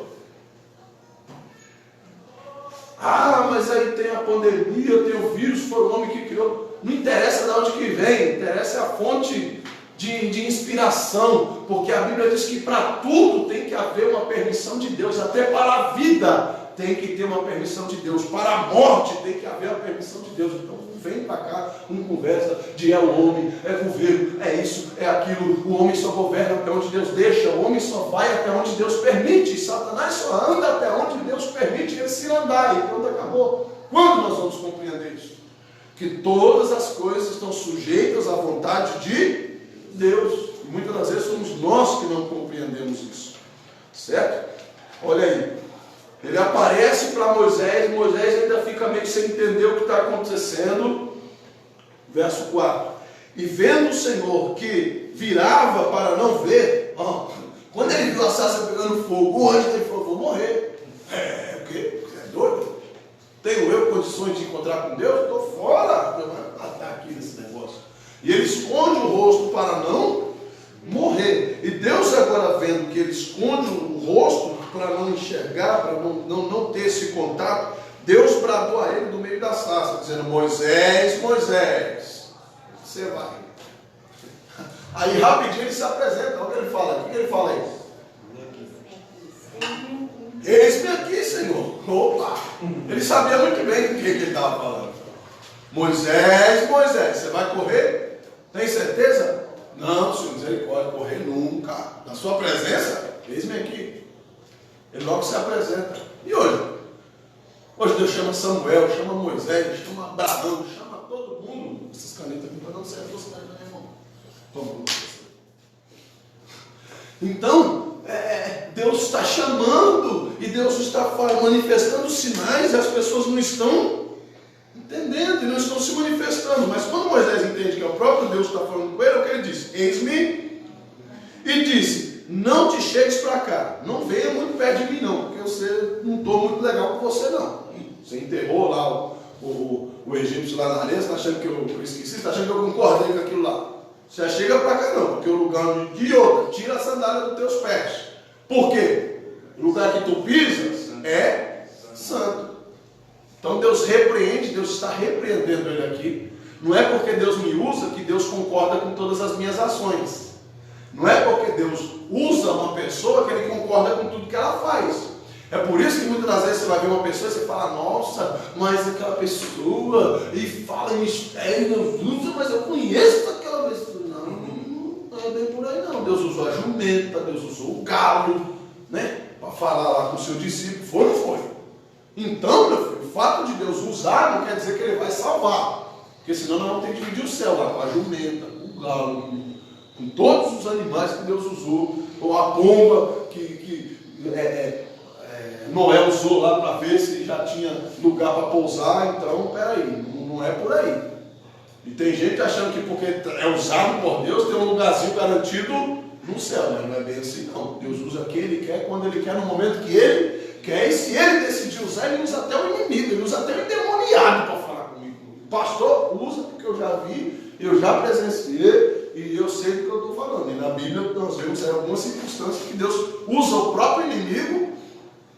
Ah, mas aí tem a pandemia, tem o vírus, foi o homem que criou. Não interessa de onde que vem, interessa a fonte de inspiração, porque a Bíblia diz que para tudo tem que haver uma permissão de Deus, até para a vida tem que ter uma permissão de Deus, para a morte tem que haver a permissão de Deus. Então vem para cá, não conversa de é o homem, é governo, é isso, é aquilo, o homem só governa até onde Deus deixa, o homem só vai até onde Deus permite, Satanás só anda até onde Deus permite ele se andar, e pronto, acabou. Quando nós vamos compreender isso? Que todas as coisas estão sujeitas à vontade de Deus, e muitas das vezes somos nós que não compreendemos isso, certo? Olha aí, ele aparece para Moisés ainda fica meio sem entender o que está acontecendo. Verso 4. E vendo o Senhor que virava para não ver, quando ele viu a sarça pegando fogo, o anjo dele falou: vou morrer. O quê? Você é doido? Tenho eu condições de encontrar com Deus? Estou fora. Eu vou matar aqui nesse negócio. E ele esconde o rosto para não morrer. E Deus agora vendo que ele esconde o rosto para não enxergar, para não ter esse contato, Deus bradou a ele do meio da sarça, dizendo: Moisés, Moisés, você vai. Aí rapidinho ele se apresenta. Olha o que ele fala. O que ele fala aí? Eis-me aqui, Senhor. Opa! Ele sabia muito bem do que ele estava falando. Moisés, Moisés, você vai correr? Tem certeza? Não, Senhor, misericórdia, correr nunca. Na sua presença, eis-me aqui. Ele logo se apresenta. E hoje? Hoje Deus chama Samuel, chama Moisés, chama Abraão, chama todo mundo. Essas canetas aqui para não ser velocidade, meu irmão. Toma. Então, Deus está chamando e Deus está manifestando sinais e as pessoas não estão entendendo e não estão se manifestando. Mas quando Moisés entende que é o próprio Deus que está falando com ele, o que ele diz? Eis-me. E disse: não te chegues para cá, não venha muito perto de mim não, porque eu não estou muito legal com você não. Você enterrou lá o egípcio lá na areia, você está achando que eu esqueci, você está achando que eu concordei com aquilo lá. Você chega para cá não, porque o lugar de outra, tira a sandália dos teus pés. Por quê? O lugar que tu pisas é santo. Então Deus repreende, Deus está repreendendo ele aqui. Não é porque Deus me usa que Deus concorda com todas as minhas ações. Não é porque Deus usa uma pessoa que ele concorda com tudo que ela faz. É por isso que muitas das vezes você vai ver uma pessoa e você fala, nossa, mas aquela pessoa, e fala em mistério, mas eu conheço aquela pessoa. Não é bem por aí não. Deus usou a jumenta, Deus usou o galo, né? Para falar lá com o seu discípulo. Foi ou não foi? Então, meu filho, o fato de Deus usar não quer dizer que ele vai salvar. Porque senão nós vamos ter que dividir o céu lá com a jumenta, com o galo, com todos os animais que Deus usou, ou a pomba que Noé usou lá para ver se já tinha lugar para pousar. Então, peraí, não é por aí. E tem gente achando que porque é usado por Deus tem um lugarzinho garantido no céu, mas não é bem assim não. Deus usa quem ele quer, quando ele quer, no momento que ele quer, e se ele decidir usar, ele usa até o inimigo, ele usa até o endemoniado para falar comigo. O pastor usa porque eu já vi, eu já presenciei e eu sei do que eu estou falando. E na Bíblia nós vemos algumas circunstâncias que Deus usa o próprio inimigo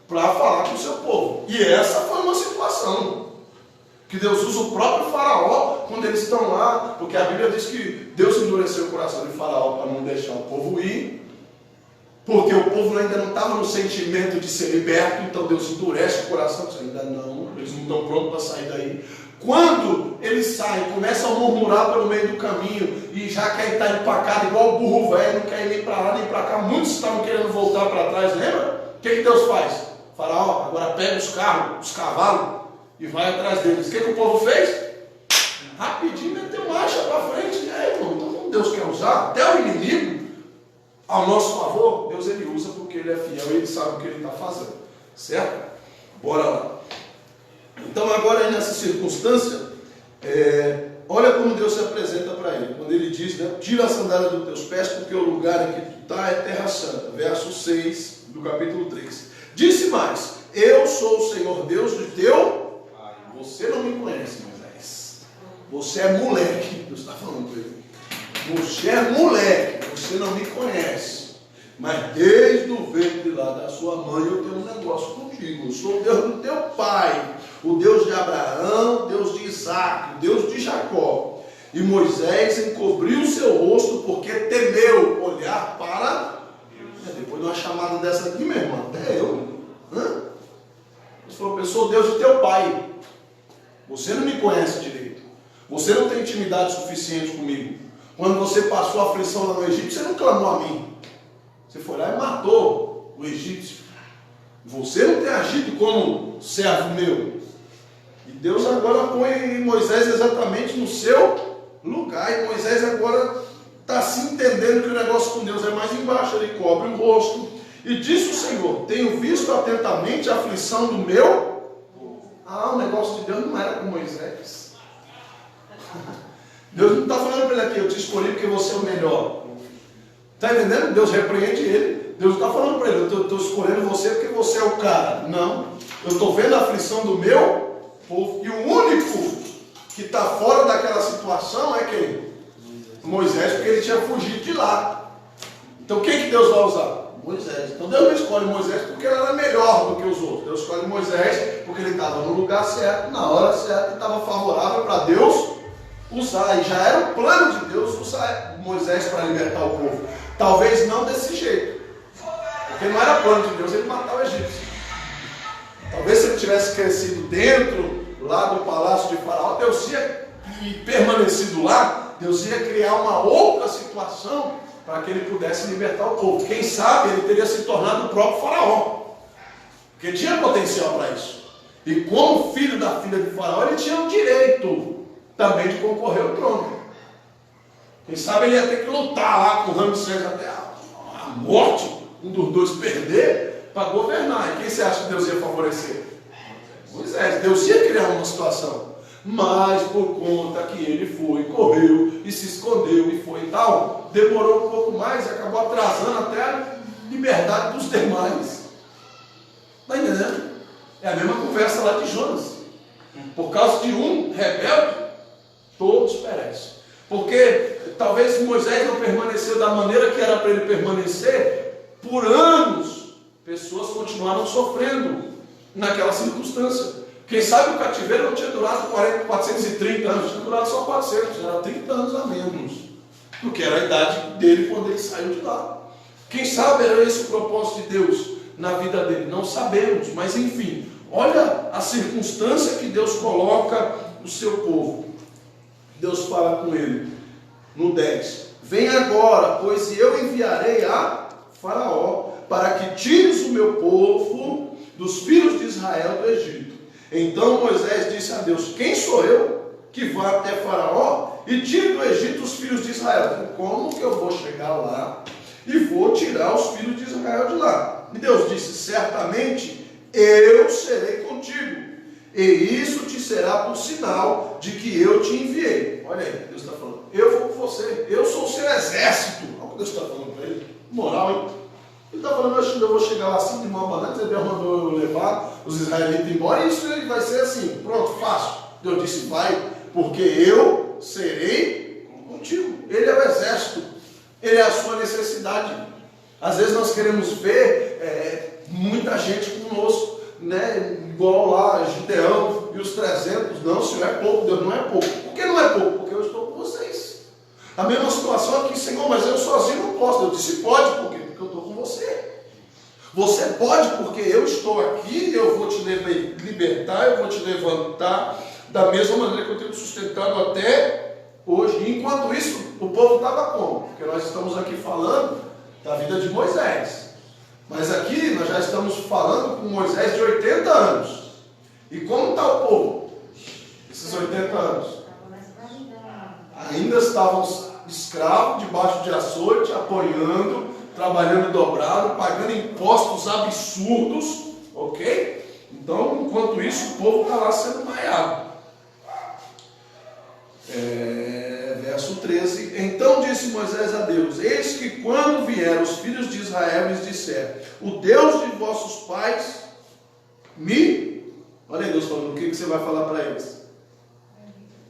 para falar com o seu povo. E essa foi uma situação que Deus usa o próprio faraó quando eles estão lá, porque a Bíblia diz que Deus endureceu o coração de faraó para não deixar o povo ir, porque o povo ainda não estava no sentimento de ser liberto. Então Deus endurece o coração, diz, ainda não, eles não estão prontos para sair daí. Quando eles saem, começam a murmurar pelo meio do caminho e já quer estar empacado igual o burro velho, não quer ir nem para lá nem para cá, muitos estavam querendo voltar para trás, lembra? O que Deus faz? Faraó, agora pega os carros, os cavalos e vai atrás deles. O que o povo fez? Rapidinho meteu marcha para frente. Irmão, então como Deus quer usar até o inimigo ao nosso favor, Deus ele usa porque ele é fiel e ele sabe o que ele está fazendo. Certo? Bora lá. Então agora aí nessa circunstância, olha como Deus se apresenta para ele. Quando ele diz, né, tira a sandália dos teus pés, porque o lugar em que tu está é terra santa. Verso 6 do capítulo 3. Disse mais, eu sou o Senhor Deus do teu pai. Você não me conhece, Moisés. Você é moleque. Deus está falando com ele. Você é moleque, você não me conhece. Mas desde o ventre lá da sua mãe eu tenho um negócio contigo. Eu sou o Deus do teu pai, o Deus de Abraão, o Deus de Isaac, o Deus de Jacó. E Moisés encobriu o seu rosto porque temeu olhar para... Depois de uma chamada dessa aqui, meu irmão, até eu. Ele falou, eu sou o Deus do teu pai. Você não me conhece direito. Você não tem intimidade suficiente comigo. Quando você passou a aflição lá no Egito, você não clamou a mim. Você foi lá e matou o egípcio. Você não tem agido como servo meu. E Deus agora põe Moisés exatamente no seu lugar. E Moisés agora está se entendendo que o negócio com Deus é mais embaixo. Ele cobre o rosto. E disse o Senhor, tenho visto atentamente a aflição do meu. O negócio de Deus não era com Moisés. Deus não está falando para ele aqui, eu te escolhi porque você é o melhor. Está entendendo? Deus repreende ele. Deus não está falando para ele, eu estou escolhendo você porque você é o cara. Não. Eu estou vendo a aflição do meu povo. E o único que está fora daquela situação é quem? Moisés, porque ele tinha fugido de lá. Então quem que Deus vai usar? Moisés. Então Deus não escolhe Moisés porque ele era melhor do que os outros. Deus escolhe Moisés porque ele estava no lugar certo, na hora certa, e estava favorável para Deus usar. E já era o plano de Deus usar Moisés para libertar o povo. Talvez não desse jeito, porque não era plano de Deus ele matar o egípcio. Talvez se ele tivesse crescido dentro lá do palácio de Faraó, Deus ia, e permanecido lá, Deus ia criar uma outra situação para que ele pudesse libertar o povo. Quem sabe ele teria se tornado o próprio Faraó, porque tinha potencial para isso. E como filho da filha de Faraó, ele tinha o direito também de concorrer ao trono. Quem sabe ele ia ter que lutar lá com Ramsés até a morte, um dos dois perder, para governar. E quem você acha que Deus ia favorecer? Moisés. Deus ia criar uma situação. Mas por conta que ele foi, correu e se escondeu e foi e tal, demorou um pouco mais e acabou atrasando até a liberdade dos demais. Está entendendo? É a mesma conversa lá de Jonas. Por causa de um rebelde, todos perecem. Porque talvez Moisés não permaneceu da maneira que era para ele permanecer, por anos, pessoas continuaram sofrendo naquela circunstância. Quem sabe o cativeiro não tinha durado 430 anos, tinha durado só 400, era 30 anos a menos do que era a idade dele quando ele saiu de lá. Quem sabe era esse o propósito de Deus na vida dele, não sabemos, mas enfim, olha a circunstância que Deus coloca no seu povo. Deus fala com ele no 10: vem agora, pois eu enviarei a Faraó, para que tires o meu povo dos filhos de Israel do Egito. Então Moisés disse a Deus: quem sou eu que vá até Faraó e tire do Egito os filhos de Israel? Como que eu vou chegar lá e vou tirar os filhos de Israel de lá? E Deus disse: certamente eu serei contigo, e isso te será por sinal de que eu te enviei. Olha aí, Deus está falando: eu vou com você, eu sou o seu exército. Olha o que Deus está falando para ele. Moral, hein? Ele está falando: eu vou chegar lá assim de mão abanada, você Deus mandou eu levar os israelitas embora, e isso ele vai ser assim, pronto, fácil. Deus disse: vai, porque eu serei contigo. Ele é o exército, ele é a sua necessidade. Às vezes nós queremos ver muita gente conosco, né? Igual lá, Gideão e os 300. Não, Senhor, é pouco. Deus, não é pouco. Por que não é pouco? Porque eu estou com vocês. A mesma situação aqui: Senhor, mas eu sozinho não posso. Deus disse: pode. Por quê? Porque eu estou com você. Você pode porque eu estou aqui, eu vou te libertar, eu vou te levantar da mesma maneira que eu tenho sustentado até hoje. E enquanto isso, o povo estava como? Porque nós estamos aqui falando da vida de Moisés. Mas aqui nós já estamos falando com Moisés de 80 anos. E como está o povo? Esses 80 anos. Ainda estavam escravos, debaixo de açoite, apanhando, trabalhando dobrado, pagando impostos absurdos, ok? Então, enquanto isso, o povo está lá sendo maiado. Verso 13: então disse Moisés a Deus: eis que quando vieram os filhos de Israel, lhes disseram: o Deus de vossos pais Olha aí Deus falando: o que você vai falar para eles?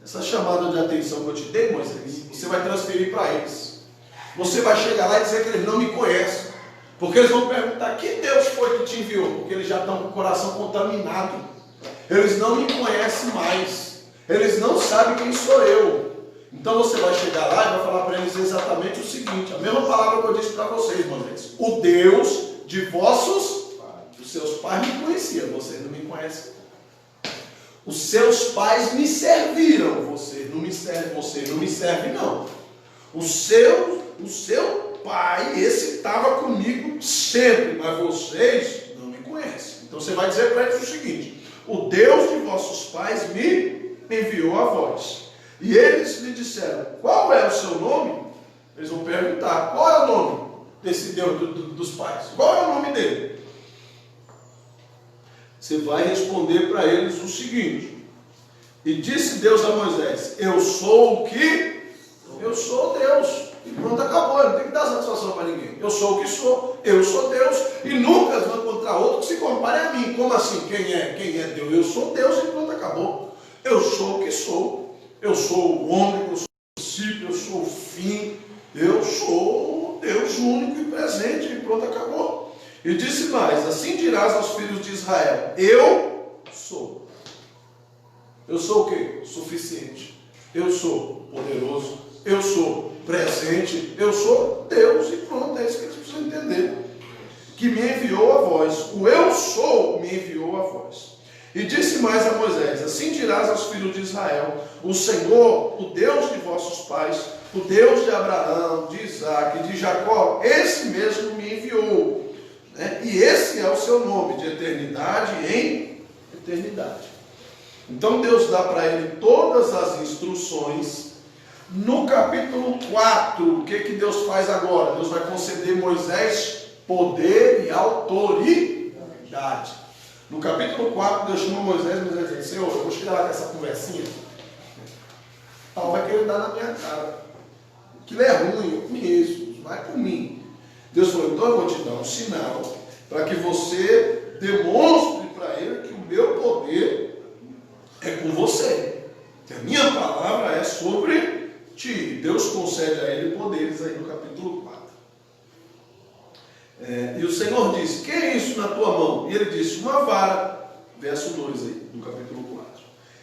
Essa chamada de atenção que eu te dei, Moisés, você vai transferir para eles. Você vai chegar lá e dizer que eles não me conhecem, porque eles vão perguntar: que Deus foi que te enviou? Porque eles já estão com o coração contaminado, eles não me conhecem mais, eles não sabem quem sou eu. Então você vai chegar lá e vai falar para eles exatamente o seguinte, a mesma palavra que eu disse para vocês, Moisés: o Deus de vossos pais. Os seus pais me conheciam, vocês não me conhecem. Os seus pais me serviram, vocês não me servem não. O seu pai, esse estava comigo sempre, mas vocês não me conhecem. Então você vai dizer para eles o seguinte: o Deus de vossos pais me enviou a vós. E eles lhe disseram: qual é o seu nome? Eles vão perguntar: qual é o nome desse Deus dos pais? Qual é o nome dele? Você vai responder para eles o seguinte: e disse Deus a Moisés: eu sou o que? Eu sou Deus. E pronto, acabou. Eu não tenho que dar satisfação para ninguém. Eu sou o que sou. Eu sou Deus. E nunca vou encontrar outro que se compare a mim. Como assim? Quem é Deus? Eu sou Deus e pronto, acabou. Eu sou o que sou. Eu sou o homem, eu sou o princípio, eu sou o fim. Eu sou Deus único e presente. E pronto, acabou. E disse mais: assim dirás aos filhos de Israel: eu sou. Eu sou o quê? Suficiente. Eu sou poderoso. Eu sou presente. Eu sou Deus. E pronto, é isso que eles precisam entender. Que me enviou a vós. O eu sou me enviou a vós. E disse mais a Moisés: assim dirás aos filhos de Israel: o Senhor, o Deus de vossos pais, o Deus de Abraão, de Isaac e de Jacó, esse mesmo me enviou. E esse é o seu nome, de eternidade em eternidade. Então Deus dá para ele todas as instruções. No capítulo 4, o que Deus faz agora? Deus vai conceder a Moisés poder e autoridade. No capítulo 4, Deus chama Moisés e diz: Senhor, eu vou chegar lá com essa conversinha, tal, vai querer dar na minha cara. Aquilo é ruim, eu conheço, vai por mim. Deus falou: então eu vou te dar um sinal para que você demonstre para ele que o meu poder é com você. Que a minha palavra é sobre ti. Deus concede a ele poderes aí no capítulo 4. E o Senhor disse: que é isso na tua mão? E ele disse: uma vara. verso 2 aí, no capítulo 4.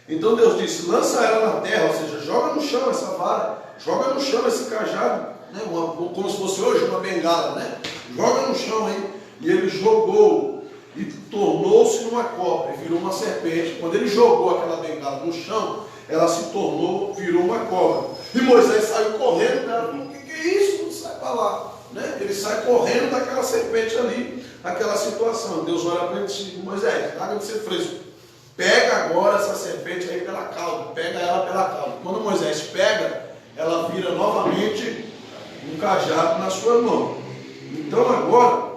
Então Deus disse, lança ela na terra, ou seja, joga no chão essa vara, joga no chão esse cajado, né? Como se fosse hoje uma bengala, né? Joga no chão aí. E ele jogou e tornou-se numa cobra, e virou uma serpente. Quando ele jogou aquela bengala no chão, ela se tornou, virou uma cobra. E Moisés saiu correndo, cara, falou, o que é isso? Não sai para lá. Né? Ele sai correndo daquela serpente ali, aquela situação. Deus olha para ele e diz, Moisés, larga de ser fresco. Pega agora essa serpente aí pela cauda, pega ela pela cauda. Quando Moisés pega, ela vira novamente um cajado na sua mão. Então agora,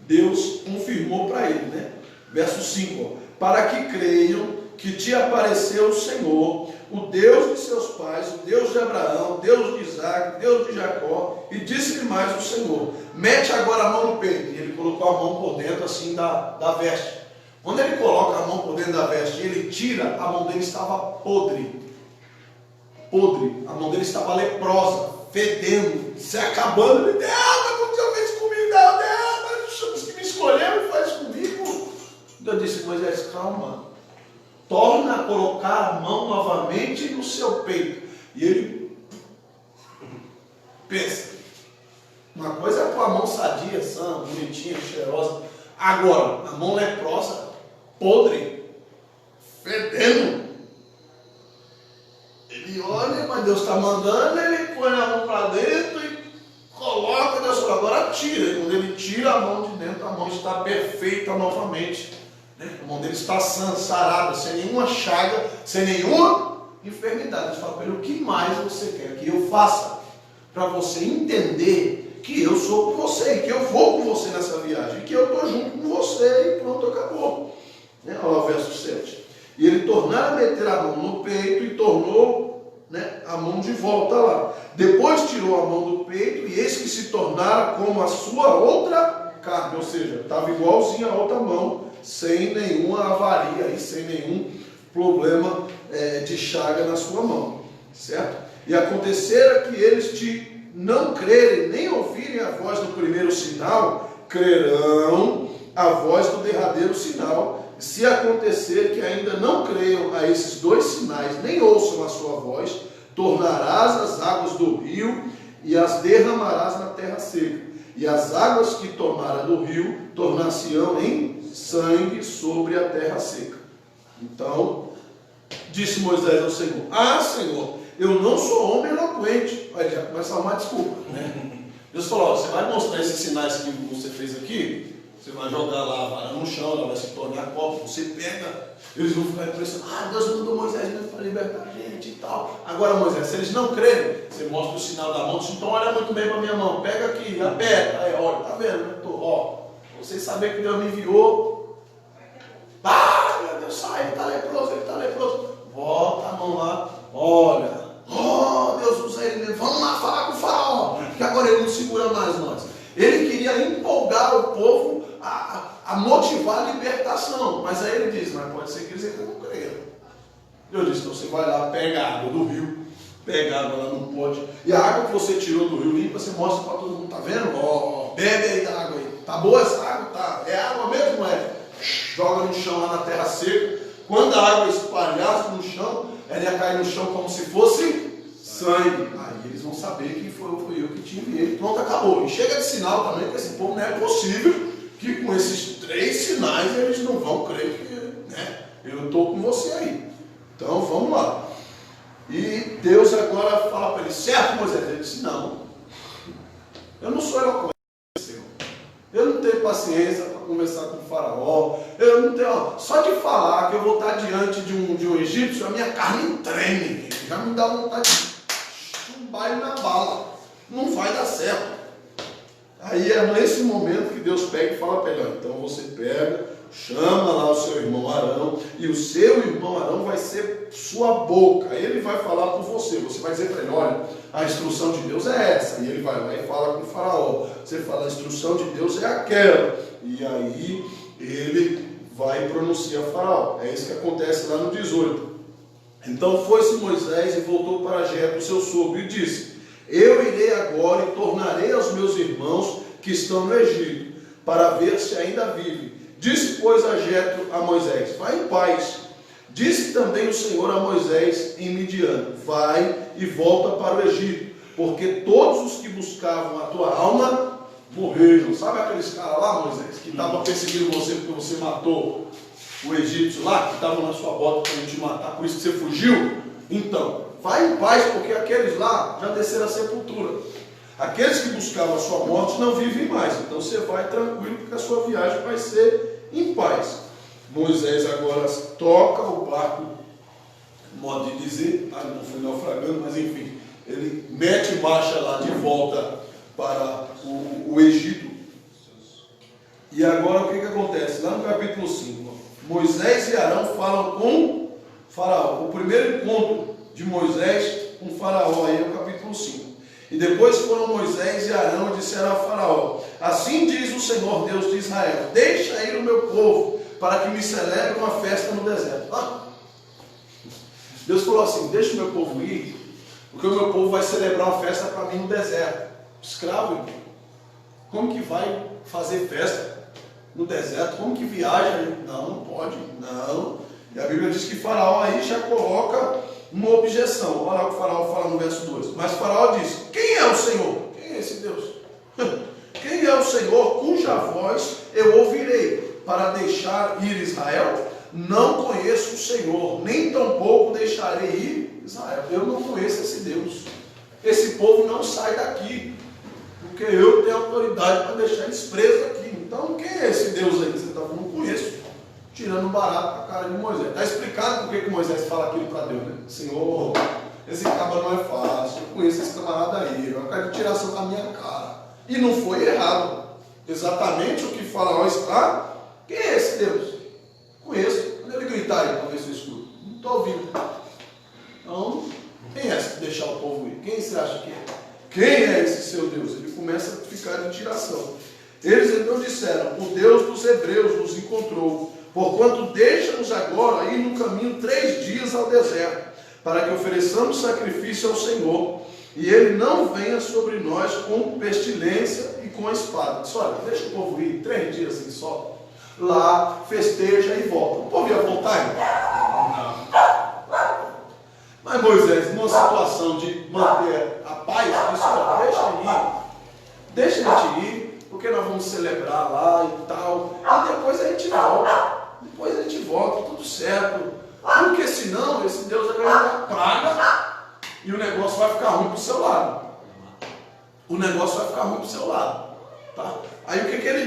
Deus confirmou para ele, né? Verso 5, ó, para que creiam que te apareceu o Senhor, o Deus de seus pais, o Deus de Abraão, o Deus de Isaac, Deus de Jacó, e disse-lhe mais o Senhor, mete agora a mão no peito. E ele colocou a mão por dentro assim da veste. Quando ele coloca a mão por dentro da veste e ele tira, a mão dele estava podre, a mão dele estava leprosa, fedendo, se acabando. Ele, Deus, mas como Deus fez comigo? Deus, os que me escolheram faz comigo. Deus disse, Moisés, calma, torna a colocar a mão novamente no seu peito. E ele pensa, uma coisa é pôr a mão sadia, sã, bonitinha, cheirosa. Agora, a mão leprosa, podre, fedendo. Ele olha, mas Deus está mandando, ele põe a mão para dentro e coloca, Deus fala, agora tira. E quando ele tira a mão de dentro, a mão está perfeita novamente. A mão dele está sarada, sem nenhuma chaga, sem nenhuma enfermidade. Ele fala para ele, o que mais você quer que eu faça para você entender que eu sou com você, e que eu vou com você nessa viagem, que eu estou junto com você, e pronto, acabou. Olha lá o verso 7. E ele tornara a meter a mão no peito e tornou, né, a mão de volta lá. Depois tirou a mão do peito e eis que se tornara como a sua outra carne, ou seja, estava igualzinho a outra mão, sem nenhuma avaria e sem nenhum problema de chaga na sua mão, certo? E acontecera que eles não crerem, nem ouvirem a voz do primeiro sinal, crerão a voz do derradeiro sinal. Se acontecer que ainda não creiam a esses dois sinais, nem ouçam a sua voz, tornarás as águas do rio e as derramarás na terra seca. E as águas que tomaram do rio tornar-se-ão em sangue sobre a terra seca. Então, disse Moisés ao Senhor, Senhor, eu não sou homem eloquente. Aí já começa a arrumar desculpa, né? Deus falou, você vai mostrar esses sinais que você fez aqui, você vai jogar lá a vara no chão, ela vai se tornar copo, você pega, eles vão ficar impressionados, Deus mandou Moisés mesmo para libertar a gente e tal. Agora Moisés, se eles não crerem, você mostra o sinal da mão, diz, então olha muito bem para a minha mão, pega aqui, aperta, aí olha, tá vendo, né? Vocês sabem que Deus me enviou, meu Deus, sai, ele está leproso, volta a mão lá, olha, Deus usa ele mesmo, vamos lá falar com o faraó, que agora ele não segura mais nós. Ele queria empolgar o povo a motivar a libertação, mas aí ele diz, mas pode ser que eles ainda não creiam. Eu disse, então você vai lá, pega a água do rio, pega a água lá no pote, e a água que você tirou do rio limpa, você mostra para todo mundo, tá vendo? Bebe aí da água aí, tá boa essa água? Tá. É água mesmo? Joga no chão lá na terra seca, quando a água espalhasse no chão, ela ia cair no chão como se fosse sangue. Aí eles vão saber que foi eu que te enviei. Pronto, acabou. E chega de sinal também que esse povo não é possível que com esses 3 sinais eles não vão crer que, né, eu estou com você aí. Então vamos lá. E Deus agora fala para ele, certo, Moisés? Ele disse, não, eu não sou eloquente, Senhor. Eu não tenho paciência para conversar com o faraó. Eu não tenho, só de falar que eu vou estar diante de um egípcio, a minha carne treme. Já me dá vontade de chumbar ele na bala. Não vai dar certo. Aí é nesse momento que Deus pega e fala para ele, então você pega, chama lá o seu irmão Arão, e o seu irmão Arão vai ser sua boca. Aí ele vai falar por você. Você vai dizer para ele, olha, a instrução de Deus é essa. E ele vai lá e fala com o faraó. Você fala, a instrução de Deus é aquela. E aí ele vai e pronuncia a faraó. É isso que acontece lá no 18. Então foi-se Moisés e voltou para Jetro, seu sogro, e disse, eu irei agora e tornarei aos meus irmãos que estão no Egito, para ver se ainda vivem. Disse, pois, a Jetro a Moisés: vai em paz. Disse também o Senhor a Moisés em Midian: vai e volta para o Egito, porque todos os que buscavam a tua alma morreram. Sabe aqueles caras lá, Moisés, que estavam perseguindo você porque você matou o egípcio lá, que estavam na sua bota para te matar, por isso que você fugiu? Então, vai em paz, porque aqueles lá já desceram a sepultura. Aqueles que buscavam a sua morte não vivem mais. Então você vai tranquilo, porque a sua viagem vai ser em paz. Moisés agora toca o barco, modo de dizer, não foi naufragando, mas enfim, ele mete marcha lá de volta para o Egito. E agora o que acontece? Lá no capítulo 5, Moisés e Arão falam com Faraó. O primeiro encontro de Moisés com Faraó, aí é o capítulo 5. E depois foram Moisés e Arão e disseram a Faraó: assim diz o Senhor Deus de Israel: deixa ir o meu povo, para que me celebre uma festa no deserto. Deus falou assim: deixa o meu povo ir, porque o meu povo vai celebrar uma festa para mim no deserto. Escravo, irmão, como que vai fazer festa no deserto? Como que viaja? Não pode, não. E a Bíblia diz que Faraó aí já coloca uma objeção. Olha o que o Faraó fala no verso 2. Mas Faraó diz: quem é o Senhor? Quem é esse Deus? Quem é o Senhor cuja voz eu ouvirei para deixar ir Israel? Não conheço o Senhor, nem tampouco deixarei ir Israel. Eu não conheço esse Deus. Esse povo não sai daqui, porque eu tenho autoridade para deixar eles presos aqui. Então, quem é esse Deus aí que você está falando? Não conheço. Tirando um barato para a cara de Moisés. Está explicado por que Moisés fala aquilo para Deus, né? Senhor, esse cabra não é fácil. Eu conheço esse camarada aí. Eu quero tirar isso da minha cara. E não foi errado. Exatamente o que Faraó está. Quem é esse Deus? Conheço. Quando ele gritar aí, talvez eu escuto. Não estou ouvindo. Então, quem é esse deixar o povo ir? Quem você acha que é? Quem é esse seu Deus? Ele começa a ficar de tiração. Eles então disseram: o Deus dos hebreus nos encontrou, porquanto deixa-nos agora ir no caminho 3 dias ao deserto, para que ofereçamos sacrifício ao Senhor, e ele não venha sobre nós com pestilência e com a espada. Diz: olha, deixa o povo ir 3 dias assim só, lá, festeja e volta. O povo ia voltar? Não. Mas Moisés, numa situação de manter a paz, disse: olha, deixa ele ir, porque nós vamos celebrar lá e tal, e depois a gente volta, tudo certo, porque senão esse Deus vai ganhar praga e o negócio vai ficar ruim para o seu lado. Tá? Aí o que ele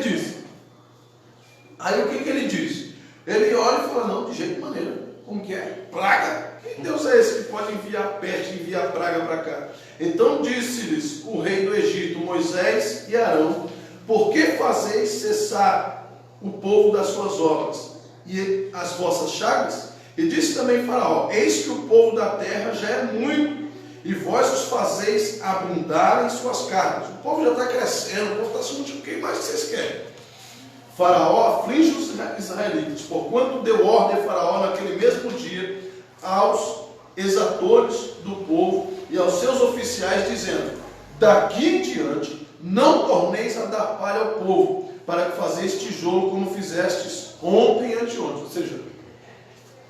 diz? Ele olha e fala: não, de jeito de maneira. Como que é? Praga? Que Deus é esse que pode enviar peste, enviar praga para cá? Então disse-lhes o rei do Egito, Moisés e Arão: por que fazeis cessar o povo das suas obras e as vossas chagas? E disse também Faraó: eis que o povo da terra já é muito, e vós os fazeis abundar em suas carnes. O povo já está crescendo, o povo está se multiplicando. O que mais vocês querem? Faraó aflige os israelitas, porquanto deu ordem a Faraó naquele mesmo dia aos exatores do povo e aos seus oficiais, dizendo: daqui em diante não torneis a dar palha ao povo, para que fazeis tijolo como fizestes ontem e anteontem. Ou seja,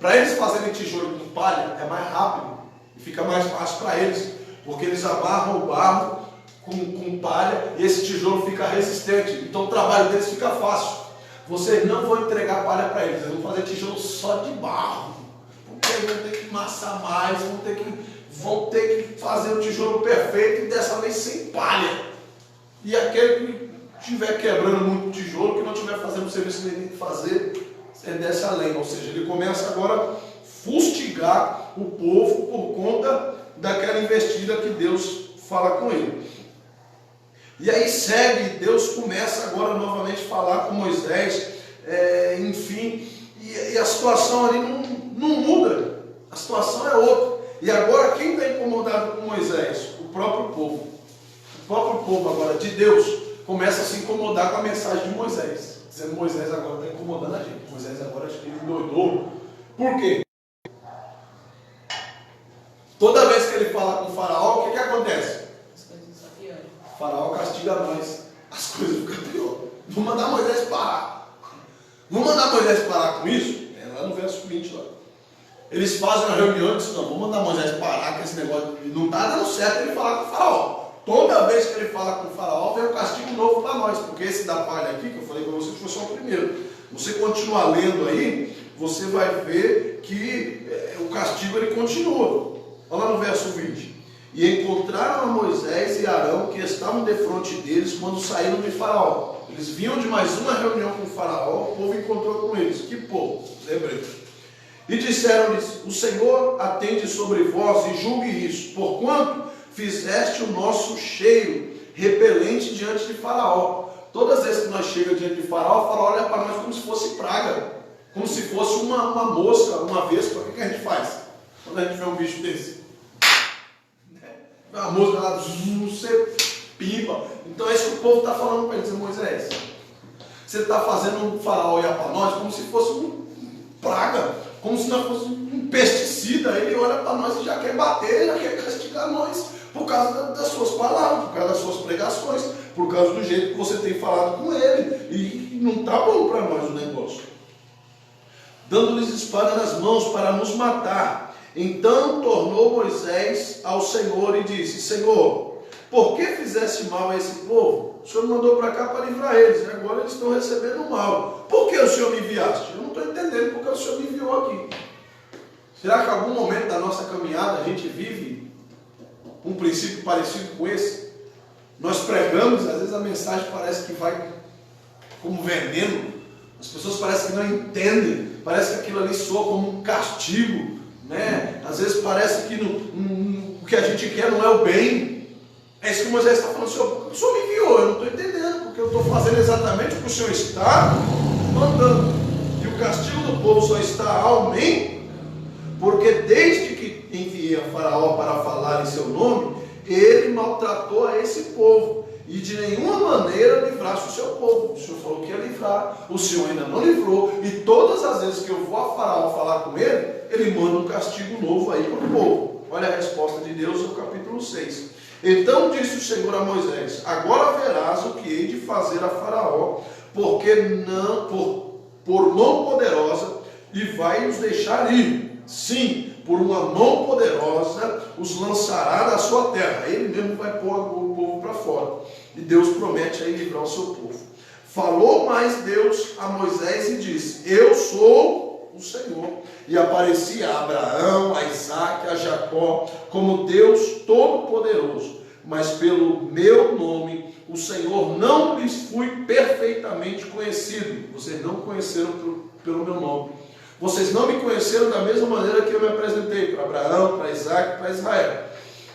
para eles fazerem tijolo com palha é mais rápido e fica mais fácil para eles, porque eles amarram o barro com palha e esse tijolo fica resistente. Então o trabalho deles fica fácil. Vocês não vão entregar palha para eles, eles vão fazer tijolo só de barro, porque eles vão ter que amassar mais, vão ter que fazer o tijolo perfeito, e dessa vez sem palha. E aquele que estiver quebrando muito tijolo, que não estiver fazendo o serviço que ele tem que fazer, ele desce além. Ou seja, ele começa agora a fustigar o povo por conta daquela investida que Deus fala com ele. E aí segue, Deus começa agora novamente a falar com Moisés, enfim, e a situação ali não muda, a situação é outra. E agora quem está incomodado com Moisés? O próprio povo. O próprio povo agora, de Deus, começa a se incomodar com a mensagem de Moisés. Dizendo: Moisés agora está incomodando a gente. Moisés agora acho que ele endoidou. Por quê? Toda vez que ele fala com o Faraó, o que acontece? O Faraó castiga nós. As coisas ficam pior. Vou mandar Moisés parar. Vamos mandar Moisés parar com isso? É lá no verso 20 lá. Eles fazem uma reunião e dizem, não, vamos mandar Moisés parar com esse negócio. Não está dando certo ele falar com o faraó. Toda vez que ele fala com o faraó, vem um castigo novo para nós. Porque esse da palha aqui, que eu falei para vocês, foi só o primeiro. Você continuar lendo aí, você vai ver que o castigo ele continua. Olha lá no verso 20. E encontraram a Moisés e Arão, que estavam defronte deles, quando saíram de Faraó. Eles vinham de mais uma reunião com o Faraó, o povo encontrou com eles. Que povo? Os hebreus. E disseram-lhes, o Senhor atende sobre vós e julgue isso, porquanto fizeste o nosso cheiro repelente diante de Faraó. Todas as vezes que nós chegamos diante de Faraó, o Faraó olha para nós como se fosse praga, como se fosse uma mosca, uma vespa. O que a gente faz quando a gente vê um bicho desse? A mosca lá, você pimba. Então é isso que o povo está falando para ele, dizer, Moisés, você está fazendo um faraó olhar para nós como se fosse uma praga, como se nós fosse um pesticida. Ele olha para nós e já quer bater, já quer castigar nós por causa das suas palavras, por causa das suas pregações, por causa do jeito que você tem falado com ele. E não está bom para nós o negócio. Dando-lhes espada nas mãos para nos matar. Então tornou Moisés ao Senhor e disse, Senhor, por que fizeste mal a esse povo? O Senhor me mandou para cá para livrar eles, e agora eles estão recebendo mal. Por que o Senhor me enviaste? Eu não estou entendendo porque o Senhor me enviou aqui. Será que em algum momento da nossa caminhada a gente vive um princípio parecido com esse? Nós pregamos, às vezes a mensagem parece que vai como veneno. As pessoas parecem que não entendem, parece que aquilo ali soa como um castigo. Às vezes parece que o que a gente quer não é o bem. É isso que Moisés está falando, o Senhor me enviou, eu não estou entendendo, porque eu estou fazendo exatamente o que o Senhor está mandando. E o castigo do povo só está ao mim, porque desde que enviei a Faraó para falar em seu nome, ele maltratou a esse povo, e de nenhuma maneira livrasse o seu povo. O Senhor falou que ia livrar, o Senhor ainda não livrou, e todas as vezes que eu vou a Faraó falar com ele, ele manda um castigo novo aí para o povo. Olha a resposta de Deus no capítulo 6. Então disse o Senhor a Moisés, agora verás o que hei de fazer a Faraó, porque não, por mão poderosa, e vai os deixar ir. Sim, por uma mão poderosa os lançará da sua terra. Ele mesmo vai pôr o povo para fora. E Deus promete aí livrar o seu povo. Falou mais Deus a Moisés e disse, eu sou o Senhor. E aparecia a Abraão, a Isaque, a Jacó, como Deus Todo-Poderoso. Mas pelo meu nome, o Senhor não lhes fui perfeitamente conhecido. Vocês não conheceram pelo meu nome. Vocês não me conheceram da mesma maneira que eu me apresentei para Abraão, para Isaque, para Israel.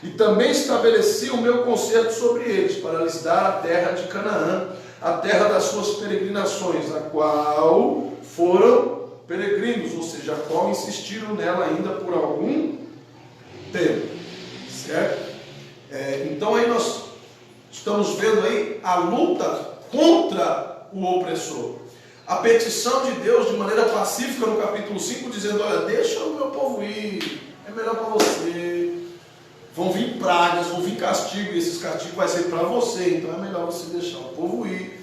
E também estabeleci o meu conserto sobre eles, para lhes dar a terra de Canaã, a terra das suas peregrinações, a qual foram peregrinos, ou seja, a qual insistiram nela ainda por algum tempo. Certo? Então aí nós estamos vendo aí a luta contra o opressor. A petição de Deus de maneira pacífica no capítulo 5, dizendo, olha, deixa o meu povo ir, é melhor para você. Vão vir pragas, vão vir castigo, e esses castigos vai ser para você, então é melhor você deixar o povo ir.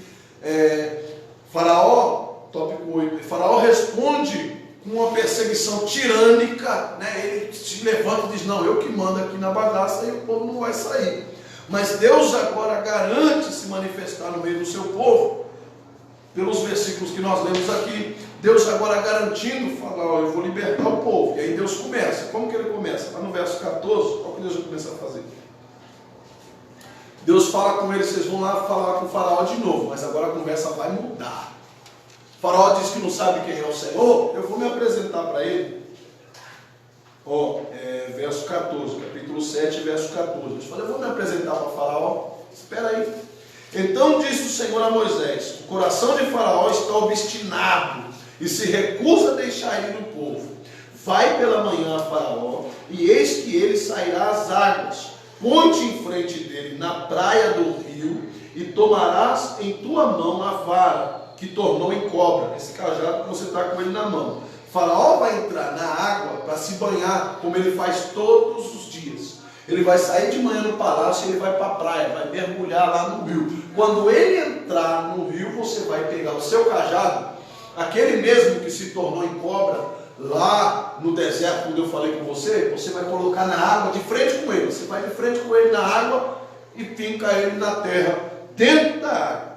Faraó, tópico 8, Faraó responde com uma perseguição tirânica, ele se levanta e diz, não, eu que mando aqui na bagaça, e o povo não vai sair. Mas Deus agora garante se manifestar no meio do seu povo, pelos versículos que nós lemos aqui. Deus agora garantindo, fala, eu vou libertar o povo. E aí Deus começa. Como que ele começa? Lá no verso 14, qual que Deus vai começar a fazer? Deus fala com eles, vocês vão lá falar com o Faraó de novo, mas agora a conversa vai mudar. O Faraó diz que não sabe quem é o Senhor, eu vou me apresentar para ele. Verso 14, capítulo 7, verso 14. Eu falei, eu vou me apresentar para o Faraó, espera aí. Então disse o Senhor a Moisés, o coração de Faraó está obstinado e se recusa a deixar ir o povo. Vai pela manhã a Faraó, e eis que ele sairá às águas. Põe-te em frente dele na praia do rio, e tomarás em tua mão a vara, que tornou em cobra, esse cajado que você está com ele na mão. Faraó vai entrar na água para se banhar, como ele faz todos os dias. Ele vai sair de manhã no palácio e ele vai para a praia, vai mergulhar lá no rio. Quando ele entrar no rio, você vai pegar o seu cajado aquele mesmo que se tornou em cobra, lá no deserto, quando eu falei com você, você vai colocar na água de frente com ele. Você vai de frente com ele na água e finca ele na terra, dentro da água.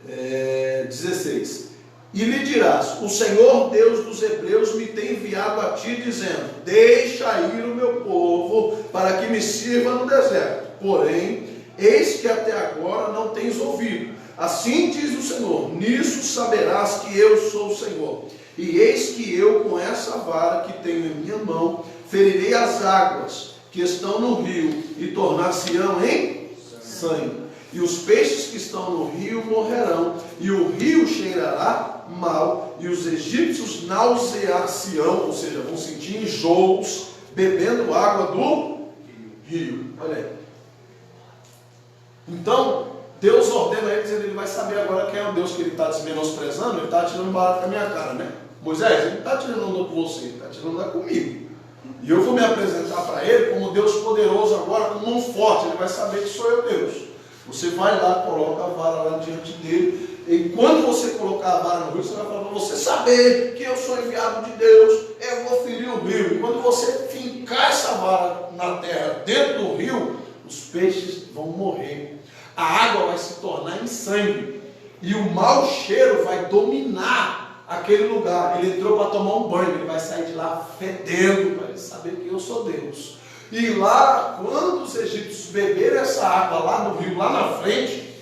16. E lhe dirás: o Senhor Deus dos Hebreus me tem enviado a ti, dizendo: deixa ir o meu povo, para que me sirva no deserto. Porém, eis que até agora não tens ouvido. Assim diz o Senhor: nisso saberás que eu sou o Senhor. E eis que eu, com essa vara que tenho em minha mão, ferirei as águas que estão no rio, e tornar-se-ão em sangue. E os peixes que estão no rio morrerão, e o rio cheirará mal, e os egípcios nausear-se-ão, ou seja, vão sentir enjoos, bebendo água do rio. Olha aí. Então, Deus ordena a ele, dizendo: ele vai saber agora quem é o Deus que ele está desmenosprezando. Ele está tirando barato com a minha cara, né? Moisés, ele não está tirando onda com você, ele está tirando onda comigo. E eu vou me apresentar para ele como Deus poderoso agora, com mão forte. Ele vai saber que sou eu Deus. Você vai lá, coloca a vara lá diante dele. E quando você colocar a vara no rio, você vai falar: para você saber que eu sou enviado de Deus, eu vou ferir o rio. E quando você fincar essa vara na terra, dentro do rio, os peixes vão morrer. A água vai se tornar em sangue. E o mau cheiro vai dominar aquele lugar. Ele entrou para tomar um banho, ele vai sair de lá fedendo, para ele saber que eu sou Deus. E lá, quando os egípcios beberem essa água lá no rio, lá na frente,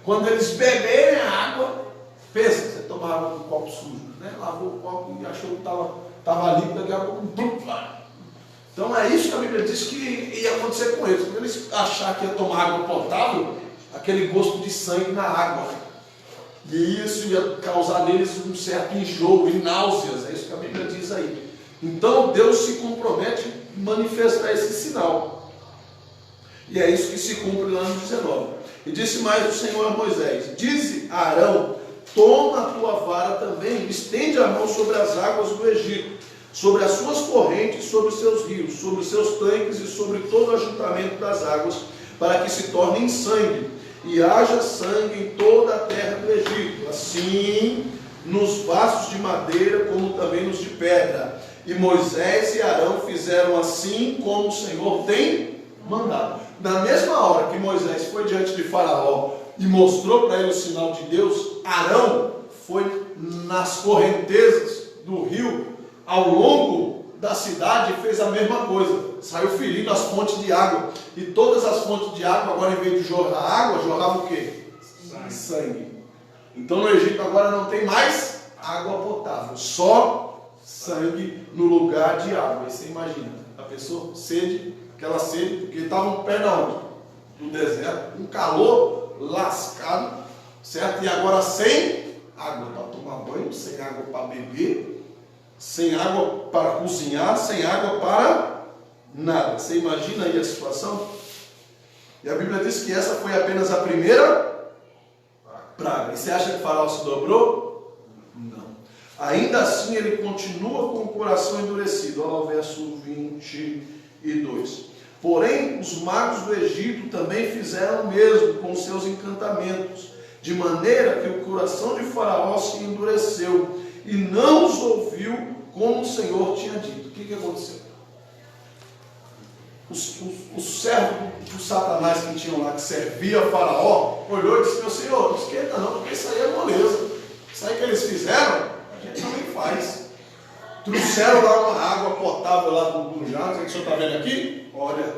quando eles beberem a água, pensa, você toma água com um copo sujo, né? Lavou o copo e achou que estava líquido, daqui a pouco, então é isso que a Bíblia diz que ia acontecer com eles. Quando eles acharam que ia tomar água potável, aquele gosto de sangue na água, e isso ia causar neles um certo enjoo e náuseas. É isso que a Bíblia diz aí. Então Deus se compromete a manifestar esse sinal, e é isso que se cumpre lá no 19. E disse mais o Senhor a Moisés: dize a Arão: toma a tua vara também, estende a mão sobre as águas do Egito, sobre as suas correntes, sobre os seus rios, sobre os seus tanques e sobre todo o ajuntamento das águas, para que se tornem sangue, e haja sangue em toda a terra do Egito, assim nos vasos de madeira como também nos de pedra. E Moisés e Arão fizeram assim como o Senhor tem mandado. Na mesma hora que Moisés foi diante de Faraó e mostrou para ele o sinal de Deus, Arão foi nas correntezas do rio, ao longo da cidade, e fez a mesma coisa. Saiu ferindo as fontes de água. E todas as fontes de água, agora em vez de jorrar água, jorravam o quê? Sangue. Então no Egito agora não tem mais água potável, só sangue no lugar de água. E você imagina, a pessoa sede, aquela sede, porque estavam pé da onde? Do deserto, um calor lascado, certo? E agora sem água para tomar banho, sem água para beber, sem água para cozinhar, sem água para nada. Você imagina aí a situação? E a Bíblia diz que essa foi apenas a primeira praga. E você acha que o Faraó se dobrou? Não. Ainda assim ele continua com o coração endurecido. Olha lá o verso 22. Porém, os magos do Egito também fizeram o mesmo com os seus encantamentos, de maneira que o coração de Faraó se endureceu e não os ouviu como o Senhor tinha dito. O que aconteceu? Os servos do Satanás que tinham lá, que servia a Faraó, olhou e disse: meu Senhor, não esquenta não, porque isso aí é moleza. Isso aí que eles fizeram, a gente também faz. Trouxeram lá uma água potável lá do jato, que o senhor está vendo aqui? Olha,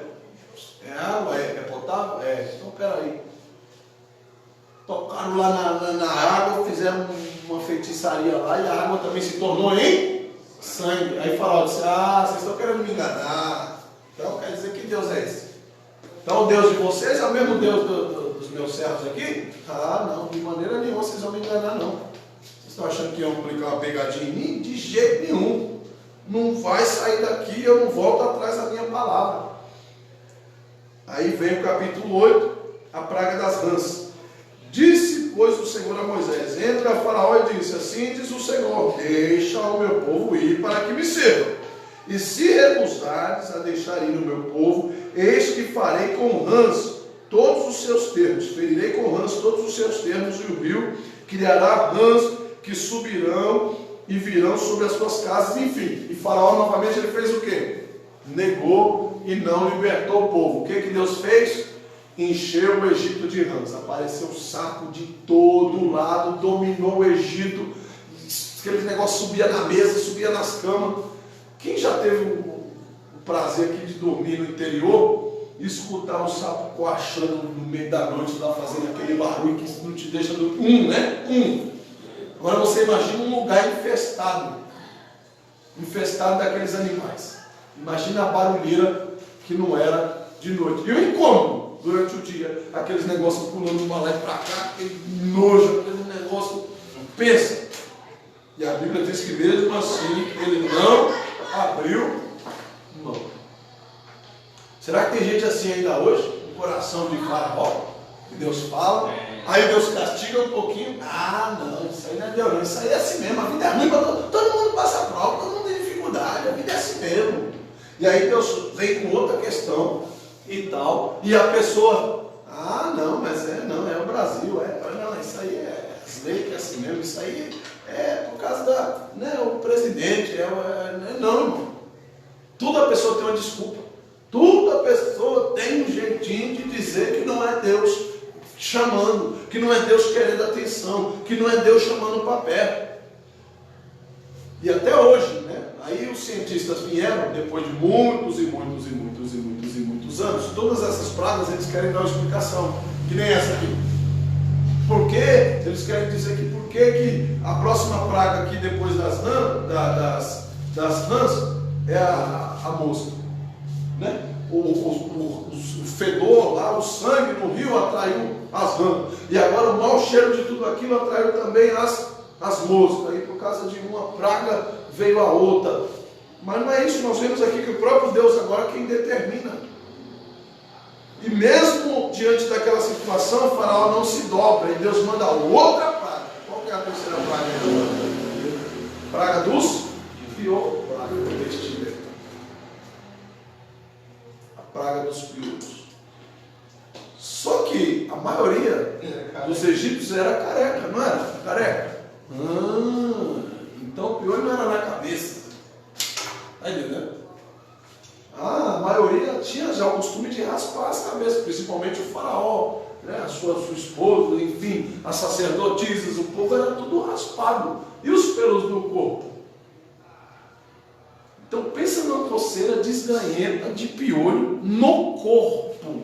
é água, é potável? É. Então peraí. Tocaram lá na água, fizeram uma feitiçaria lá, e a água também se tornou em sangue. Aí Faraó disse: vocês estão querendo me enganar. Então quer dizer que Deus é esse? Então o Deus de vocês é o mesmo Deus dos meus servos aqui? Não, de maneira nenhuma vocês vão me enganar não. Vocês estão achando que iam aplicar uma pegadinha em mim? De jeito nenhum. Não vai sair daqui, eu não volto atrás da minha palavra. Aí vem o capítulo 8, a praga das rãs. Disse, pois, o Senhor a Moisés: entra a Faraó e disse: assim diz o Senhor, deixa o meu povo ir para que me sirvam. E se recusares a deixar ir o meu povo, eis que farei com rãs todos os seus termos, ferirei com rãs todos os seus termos, e o rio criará rãs que subirão e virão sobre as suas casas, enfim. E Faraó novamente ele fez o quê? Negou e não libertou o povo. O que Deus fez? Encheu o Egito de rãs. Apareceu sapo de todo lado, dominou o Egito. Aquele negócio subia na mesa, subia nas camas. Quem já teve o prazer aqui de dormir no interior e escutar um sapo coachando no meio da noite lá, fazendo aquele barulho que não te deixa dormir? né? Agora você imagina um lugar infestado daqueles animais. Imagina a barulheira que não era de noite. E o incômodo durante o dia, aqueles negócios pulando de lá e para cá, aquele nojo, aquele negócio. Pensa. E a Bíblia diz que mesmo assim ele não abriu mão. Será que tem gente assim ainda hoje? No coração de Faraó? Que Deus fala, aí Deus castiga um pouquinho. Ah, não, isso aí não é Deus, não. Isso aí é assim mesmo. A vida é ruim, todo mundo passa prova, todo mundo tem dificuldade, a vida é assim mesmo. E aí Deus vem com outra questão e tal, e a pessoa, não, mas é o Brasil, não, isso aí é as leis que é assim mesmo, isso aí é por causa o presidente, não, irmão. Tudo a pessoa tem uma desculpa, tudo a pessoa tem um jeitinho de dizer que não é Deus chamando, que não é Deus querendo atenção, que não é Deus chamando para perto. E até hoje, aí os cientistas vieram, depois de muitos anos, todas essas pragas eles querem dar uma explicação, que nem essa aqui. Por que? Eles querem dizer que por que a próxima praga aqui depois das rãs é a mosca. O fedor lá, o sangue no rio atraiu as rãs. E agora o mau cheiro de tudo aquilo atraiu também as moscas. E por causa de uma praga veio a outra. Mas não é isso, nós vemos aqui que o próprio Deus agora é quem determina. E mesmo diante daquela situação, o Faraó não se dobra, e Deus manda outra praga. Qual que é a terceira praga? Praga dos piolhos. Praga do intestino. A praga dos piolhos. Só que a maioria dos egípcios era careca, não era? Careca. Então o piolho não era na cabeça. Está entendendo? A maioria tinha já o costume de raspar as cabeças, principalmente o Faraó, a sua esposa, enfim, as sacerdotisas, o povo era tudo raspado. E os pelos do corpo? Então pensa numa coceira desganhenta de piolho no corpo.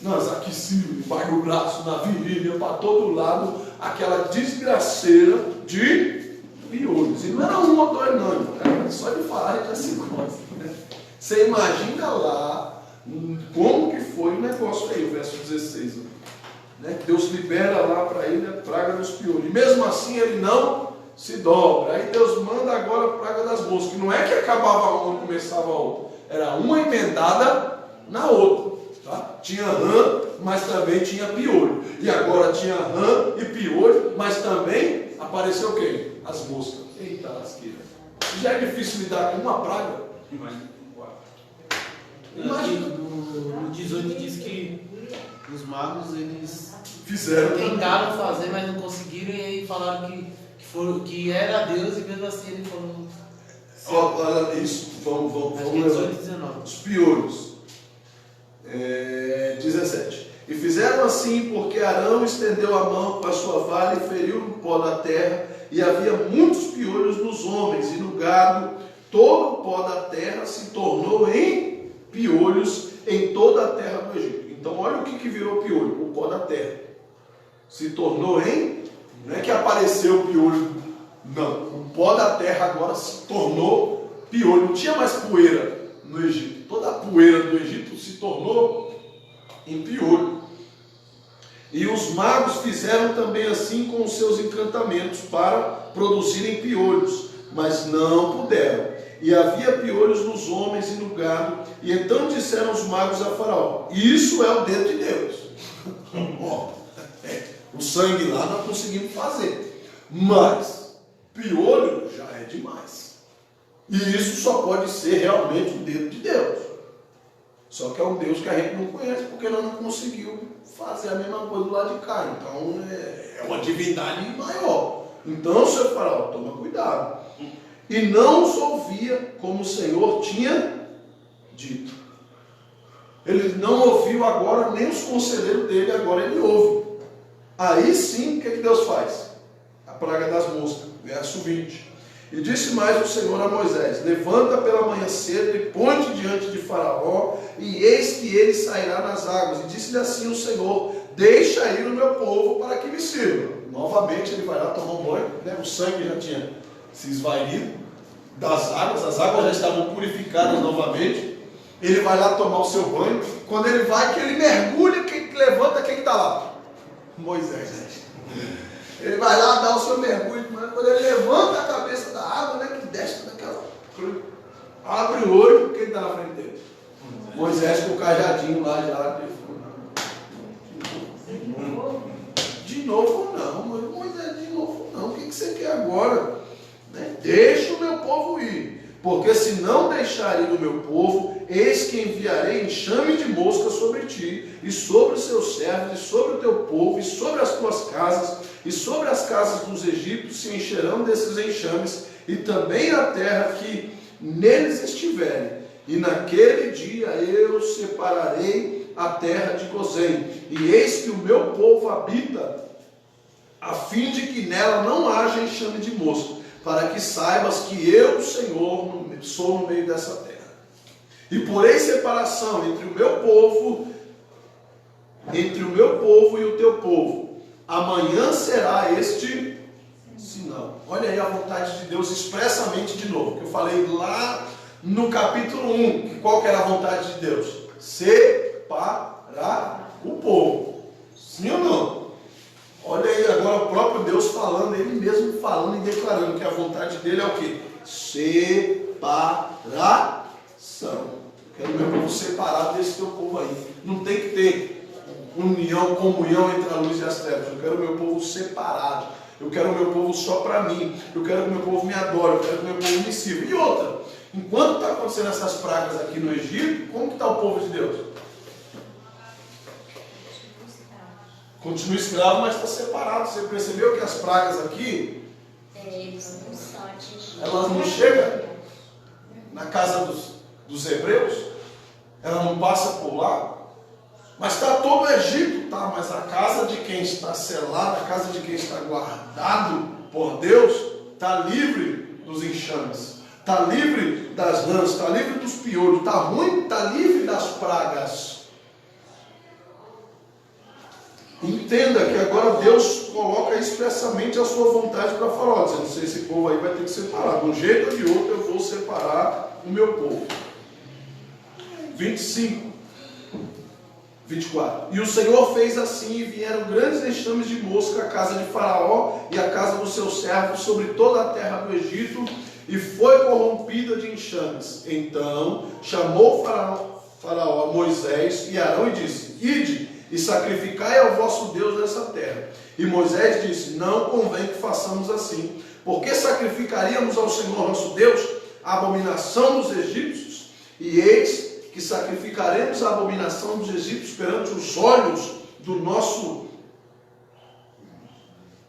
Nas axilas, debaixo do braço, na virilha, para todo lado, aquela desgraceira de piolhos. E não era um ou dois, não. Era só de falar e já se gosta. Você imagina lá como que foi o negócio aí, o verso 16. Deus libera lá para ele a praga dos piolhos. E mesmo assim ele não se dobra. Aí Deus manda agora a praga das moscas. Não é que acabava uma e começava a outra. Era uma emendada na outra. Tá? Tinha rã, mas também tinha piolho. E agora tinha rã e piolho, mas também apareceu o quê? As moscas. Eita lasqueira. Já é difícil lidar com uma praga. Imagina. No 18 diz que os magos eles fizeram. Tentaram fazer, mas não conseguiram, e aí falaram que era Deus, e mesmo assim ele falou. Olha isso, vamos ler. 18 e 19. Os piolhos. 17. E fizeram assim porque Arão estendeu a mão com a sua vara e feriu no pó da terra, e havia muitos piolhos nos homens e no gado. Todo o pó da terra se tornou em piolhos em toda a terra do Egito. Então olha o que virou piolho, o pó da terra. Se tornou em, não é que apareceu o piolho, não. O pó da terra agora se tornou piolho. Não tinha mais poeira no Egito. Toda a poeira do Egito se tornou em piolho. E os magos fizeram também assim com os seus encantamentos para produzirem piolhos, mas não puderam. E havia piolhos nos homens e no gado. E então disseram os magos a Faraó: isso é o dedo de Deus. O sangue lá nós conseguimos fazer, mas piolho já é demais. E isso só pode ser realmente o dedo de Deus. Só que é um Deus que a gente não conhece, porque ela não conseguiu fazer a mesma coisa do lado de cá. Então é uma divindade maior. Então, seu faraó, toma cuidado. E não os ouvia como o Senhor tinha dito. Ele não ouviu agora nem os conselheiros dele, agora ele ouve. Aí sim, o que Deus faz? A praga das moscas, verso 20. E disse mais o Senhor a Moisés: levanta pela manhã cedo e põe-te diante de Faraó, e eis que ele sairá nas águas. E disse-lhe assim o Senhor: deixa ir o meu povo para que me sirva. Novamente ele vai lá tomar um banho, né? O sangue já tinha se esvaído das águas, as águas já estavam purificadas novamente. Ele vai lá tomar o seu banho. Quando ele vai, que ele mergulha, quem levanta, quem está lá? Moisés. Ele vai lá dar o seu mergulho, mas quando ele levanta a cabeça da água, né, que desce daquela, abre o olho, quem está na frente dele? Moisés com o cajadinho lá já. De novo não, Moisés, de novo não. O que você quer agora? Né? Deixa o meu povo ir. Porque se não deixar ir o meu povo, eis que enviarei enxame de mosca sobre ti, e sobre os seus servos, e sobre o teu povo, e sobre as tuas casas, e sobre as casas dos egípcios se encherão desses enxames, e também a terra que neles estiverem. E naquele dia eu separarei a terra de Gozém, e eis que o meu povo habita, a fim de que nela não haja enxame de mosca, para que saibas que eu, Senhor, sou no meio dessa terra. E porei separação entre o meu povo e o teu povo. Amanhã será este sinal. Olha aí a vontade de Deus expressamente de novo, que eu falei lá no capítulo 1, qual que era a vontade de Deus? Separar o povo. Sim ou não? Olha aí agora o próprio Deus falando, ele mesmo falando e declarando que a vontade dele é o quê? Separação. Quero meu povo separado desse teu povo aí. Não tem que ter união, comunhão entre a luz e as trevas. Eu quero meu povo separado. Eu quero meu povo só para mim. Eu quero que meu povo me adore. Eu quero que meu povo me sirva. E outra, enquanto está acontecendo essas pragas aqui no Egito, como que está o povo de Deus? Continua escravo, mas está separado. Você percebeu que as pragas aqui, elas não chegam na casa dos hebreus? Ela não passa por lá? Mas está todo o Egito, tá? Mas a casa de quem está selada, a casa de quem está guardado por Deus, está livre dos enxames, está livre das rãs, está livre dos piolhos, está ruim, está livre das pragas. Entenda que agora Deus coloca expressamente a sua vontade para Faraó, dizendo: se esse povo aí vai ter que separar, de um jeito ou de outro eu vou separar o meu povo. 25, 24. E o Senhor fez assim, e vieram grandes enxames de mosca à casa de Faraó e à casa dos seus servos sobre toda a terra do Egito, e foi corrompida de enxames. Então chamou Faraó a Moisés e Arão e disse: ide e sacrificai ao vosso Deus nessa terra. E Moisés disse: não convém que façamos assim, porque sacrificaríamos ao Senhor nosso Deus a abominação dos egípcios, e eis que sacrificaremos a abominação dos egípcios perante os olhos do nosso...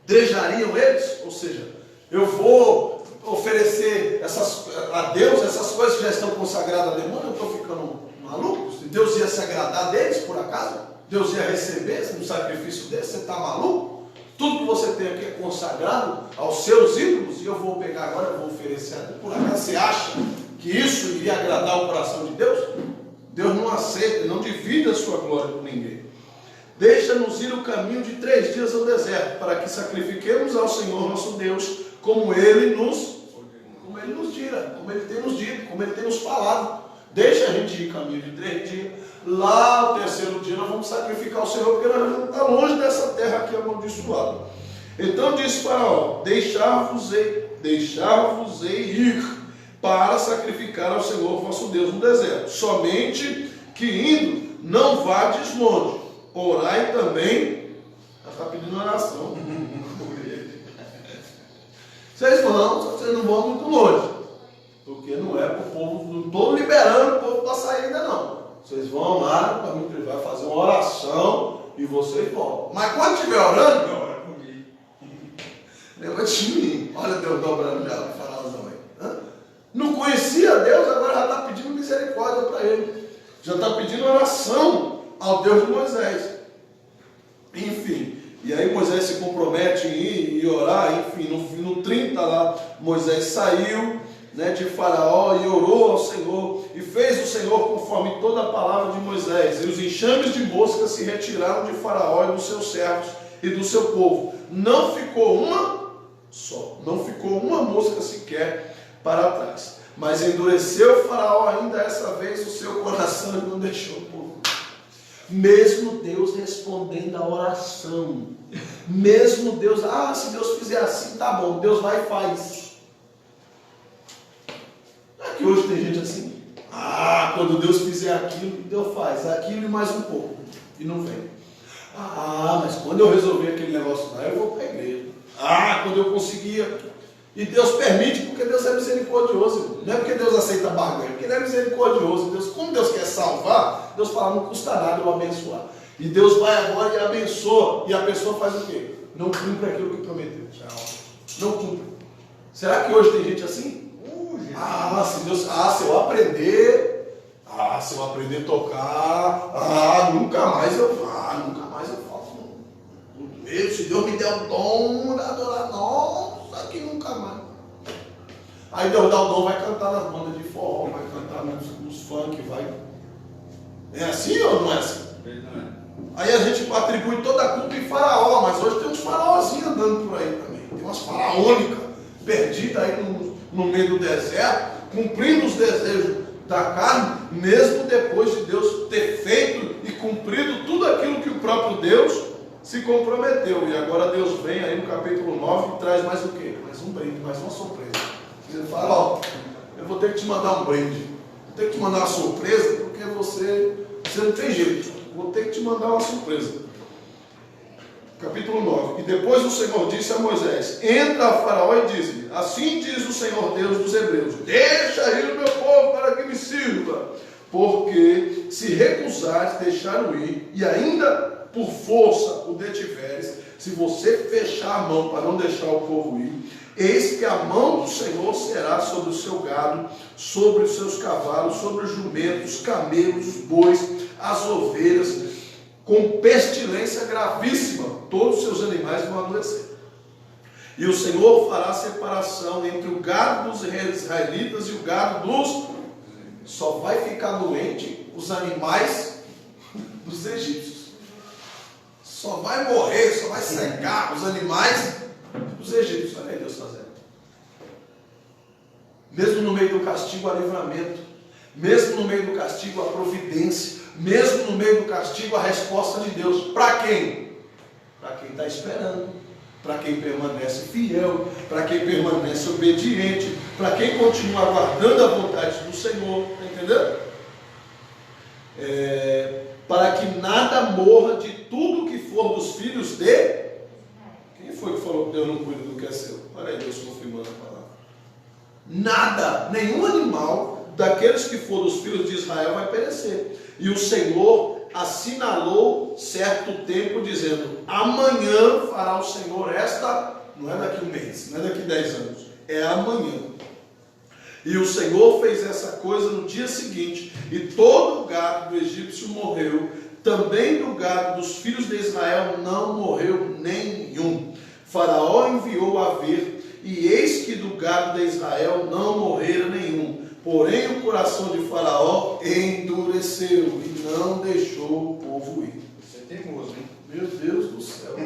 Drejariam eles? Ou seja, eu vou oferecer a Deus essas coisas que já estão consagradas a demônio. Eu estou ficando maluco? Se Deus ia se agradar deles, por acaso? Deus ia receber um sacrifício desse? Você está maluco? Tudo que você tem aqui é consagrado aos seus ídolos, e eu vou pegar agora, eu vou oferecer a Deus. Por acaso você acha que isso iria agradar o coração de Deus? Deus não aceita, não divide a sua glória com ninguém. Deixa-nos ir o caminho de 3 dias ao deserto, para que sacrifiquemos ao Senhor nosso Deus, como Ele nos dira, como Ele tem nos dito, como Ele tem nos falado. Deixa a gente ir caminho de 3 dias. Lá, o 3º dia, nós vamos sacrificar ao Senhor, porque nós vamos estar longe dessa terra aqui amaldiçoada. Então disse Faraó: deixar-vos-ei ir para sacrificar ao Senhor vosso Deus no deserto. Somente que indo, não vades longe. Orai também. Ela está pedindo oração. Vocês não vão muito longe. Porque não é para o povo, não estou liberando o povo para sair ainda não. vocês vão lá para mim, vai fazer uma oração e vocês voltam. Mas quando estiver orando, Não, é comigo. lembra de mim. Olha Deus dobrando já o faraózão aí. Não conhecia Deus, agora já está pedindo misericórdia para ele. Já está pedindo oração ao Deus de Moisés. Enfim, e aí Moisés se compromete em ir e orar. Enfim, no 30 lá, Moisés saiu, né, de Faraó e orou ao Senhor. E fez o Senhor conforme toda a palavra de Moisés. E os enxames de moscas se retiraram de Faraó e dos seus servos e do seu povo. Não ficou uma só, não ficou uma mosca sequer para trás. Mas endureceu o Faraó ainda essa vez o seu coração e não deixou o povo. Mesmo Deus respondendo a oração, mesmo Deus, se Deus fizer assim, tá bom, Deus vai e faz. Aqui hoje tem gente assim, quando Deus fizer aquilo, Deus faz aquilo e mais um pouco, e não vem. Mas quando eu resolver aquele negócio lá, eu vou para a igreja. Quando eu conseguir. E Deus permite, porque Deus é misericordioso. Não é porque Deus aceita barganha, porque Ele é misericordioso. Como Deus quer salvar, Deus fala, não custa nada eu abençoar. E Deus vai agora e abençoa. E a pessoa faz o quê? Não cumpre aquilo que prometeu. Não cumpre. Será que hoje tem gente assim? Se eu aprender a tocar, nunca mais eu faço. Se Deus me der o dom de adorar, nossa, que nunca mais. Aí Deus dá o dom, vai cantar nas bandas de forró, vai cantar nos funk, vai. É assim ou não é assim? Aí a gente atribui toda a culpa em Faraó, mas hoje tem uns faraózinhos andando por aí também. Tem umas faraônicas perdidas aí no meio do deserto, cumprindo os desejos da carne, mesmo depois de Deus ter feito e cumprido tudo aquilo que o próprio Deus se comprometeu. E agora Deus vem aí no capítulo 9 e traz mais o quê? Mais um brinde, mais uma surpresa. Ele fala, eu vou ter que te mandar um brinde. Vou ter que te mandar uma surpresa, porque você não tem jeito. Vou ter que te mandar uma surpresa. Capítulo 9. E depois o Senhor disse a Moisés, entra a Faraó e diz-lhe, assim diz o Senhor Deus dos Hebreus, deixa ir o meu povo para que me sirva, porque se recusares deixar-o ir, e ainda por força o detiveres, se você fechar a mão para não deixar o povo ir, eis que a mão do Senhor será sobre o seu gado, sobre os seus cavalos, sobre os jumentos, camelos, bois, as ovelhas, com pestilência gravíssima, todos os seus animais vão adoecer. E o Senhor fará separação entre o gado dos israelitas e o gado dos... Só vai ficar doente os animais dos egípcios. Só vai morrer, só vai secar os animais dos egípcios. Olha aí Deus fazendo. Mesmo no meio do castigo, há livramento. Mesmo no meio do castigo, há providência. Mesmo no meio do castigo, a resposta de Deus. Para quem? Para quem está esperando. Para quem permanece fiel. Para quem permanece obediente. Para quem continua aguardando a vontade do Senhor. Está entendendo? Para que nada morra de tudo que for dos filhos de... Quem foi que falou que Deus não cuida do que é seu? Olha aí Deus confirmando a palavra. Nada, nenhum animal daqueles que for dos filhos de Israel vai perecer. E o Senhor assinalou certo tempo dizendo, amanhã fará o Senhor esta, não é daqui um mês, não é daqui 10 anos, é amanhã. E o Senhor fez essa coisa no dia seguinte, e todo o gado do egípcio morreu, também do gado dos filhos de Israel não morreu nenhum. Faraó enviou a ver, e eis que do gado de Israel não morreu nenhum. Porém o coração de Faraó endureceu e não deixou o povo ir. Você é teimoso, hein? Meu Deus do céu.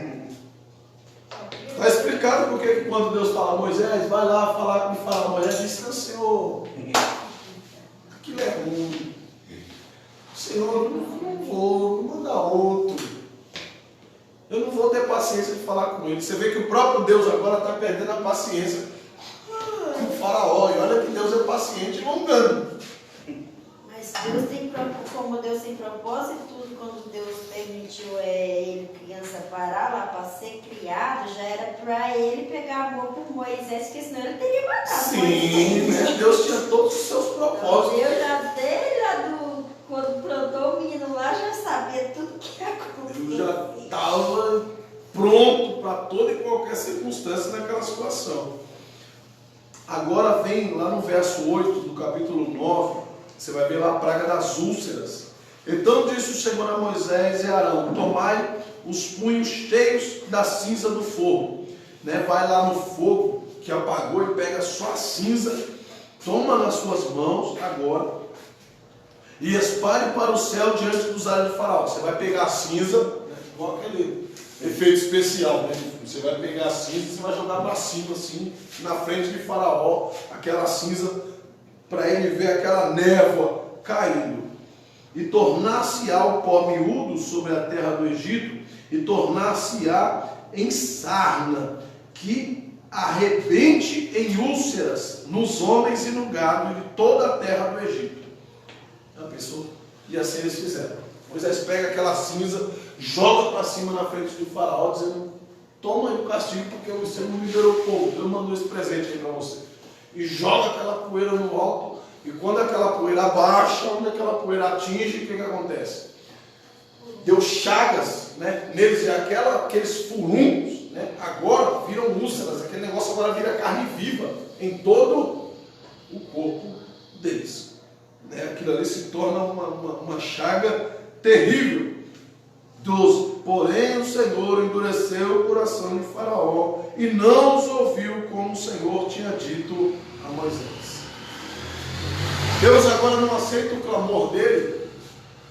Está explicado porque que quando Deus fala a Moisés, vai lá falar com Faraó. Moisés disse, não, Senhor, aquilo é ruim. Senhor, não vou, manda outro. Eu não vou ter paciência de falar com ele. Você vê que o próprio Deus agora está perdendo a paciência com o Faraó. E olha que Deus é paciente e longano. Mas Deus tem, como Deus tem propósito, tudo quando Deus permitiu ele, criança, parar lá para ser criado, já era para ele pegar amor por Moisés, porque senão ele teria matado Sim, né? Deus tinha todos os seus propósitos. Deus já desde lá do quando brotou o menino lá, já sabia tudo que ia acontecer. Deus já estava pronto para toda e qualquer circunstância naquela situação. Agora vem lá no verso 8 do capítulo 9, você vai ver lá a praga das úlceras. Então disse o Senhor a Moisés e Arão: tomai os punhos cheios da cinza do fogo, vai lá no fogo que apagou e pega só a cinza, toma nas suas mãos agora e espalhe para o céu diante dos olhos de Faraó. Você vai pegar a cinza, igual aquele efeito especial, você vai pegar a cinza e você vai jogar para cima assim, na frente de Faraó, aquela cinza, para ele ver aquela névoa caindo. E tornar-se-á o pó miúdo sobre a terra do Egito, e tornar-se-á em sarna, que arrebente em úlceras nos homens e no gado de toda a terra do Egito. Já pensou? E assim eles fizeram. Moisés pega aquela cinza, joga para cima na frente do Faraó, dizendo: toma aí o castigo, porque você não liberou o povo, Deus mandou esse presente aí para você. E joga aquela poeira no alto, e quando aquela poeira abaixa, onde aquela poeira atinge, o que acontece? Deu chagas, neles, e aqueles furuncos, agora viram úlceras, aquele negócio agora vira carne viva em todo o corpo deles. Aquilo ali se torna uma chaga terrível. 12. Porém o Senhor endureceu o coração de Faraó e não os ouviu, como o Senhor tinha dito a Moisés. Deus agora não aceita o clamor dele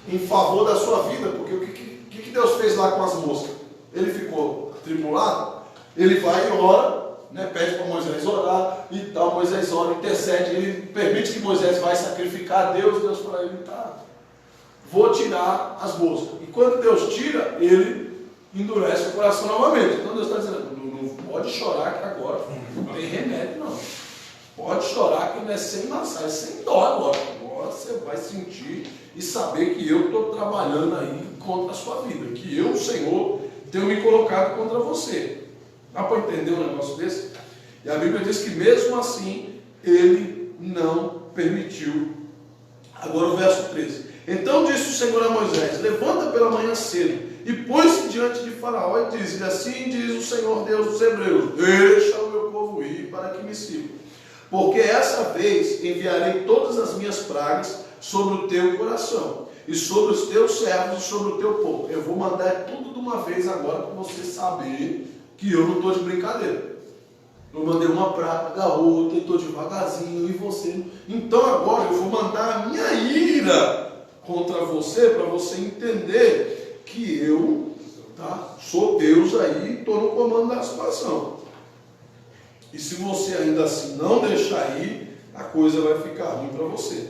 em favor da sua vida, porque o que Deus fez lá com as moscas? Ele ficou atribulado, ele vai e ora, pede para Moisés orar e tal. Moisés ora, intercede, ele permite que Moisés vai sacrificar a Deus. Deus para ele: tá, vou tirar as moscas. E quando Deus tira, ele endurece o coração novamente. Então Deus está dizendo: não pode chorar que agora não tem remédio, não. Pode chorar que não é sem massagem, sem dó agora. Agora você vai sentir e saber que eu estou trabalhando aí contra a sua vida, que eu, Senhor, tenho me colocado contra você. Dá para entender um negócio desse? E a Bíblia diz que mesmo assim ele não permitiu. Agora o verso 13. Então disse o Senhor a Moisés: levanta pela manhã cedo e põe-se diante de Faraó e diz: assim diz o Senhor Deus dos Hebreus: deixa o meu povo ir para que me sirva, porque essa vez enviarei todas as minhas pragas sobre o teu coração e sobre os teus servos e sobre o teu povo. Eu vou mandar tudo de uma vez agora, para você saber que eu não estou de brincadeira. Eu mandei uma praga, outra, e estou devagarzinho, e você. Então agora eu vou mandar a minha ira contra você, para você entender que eu sou Deus aí e estou no comando da situação. E se você ainda assim não deixar ir, a coisa vai ficar ruim para você.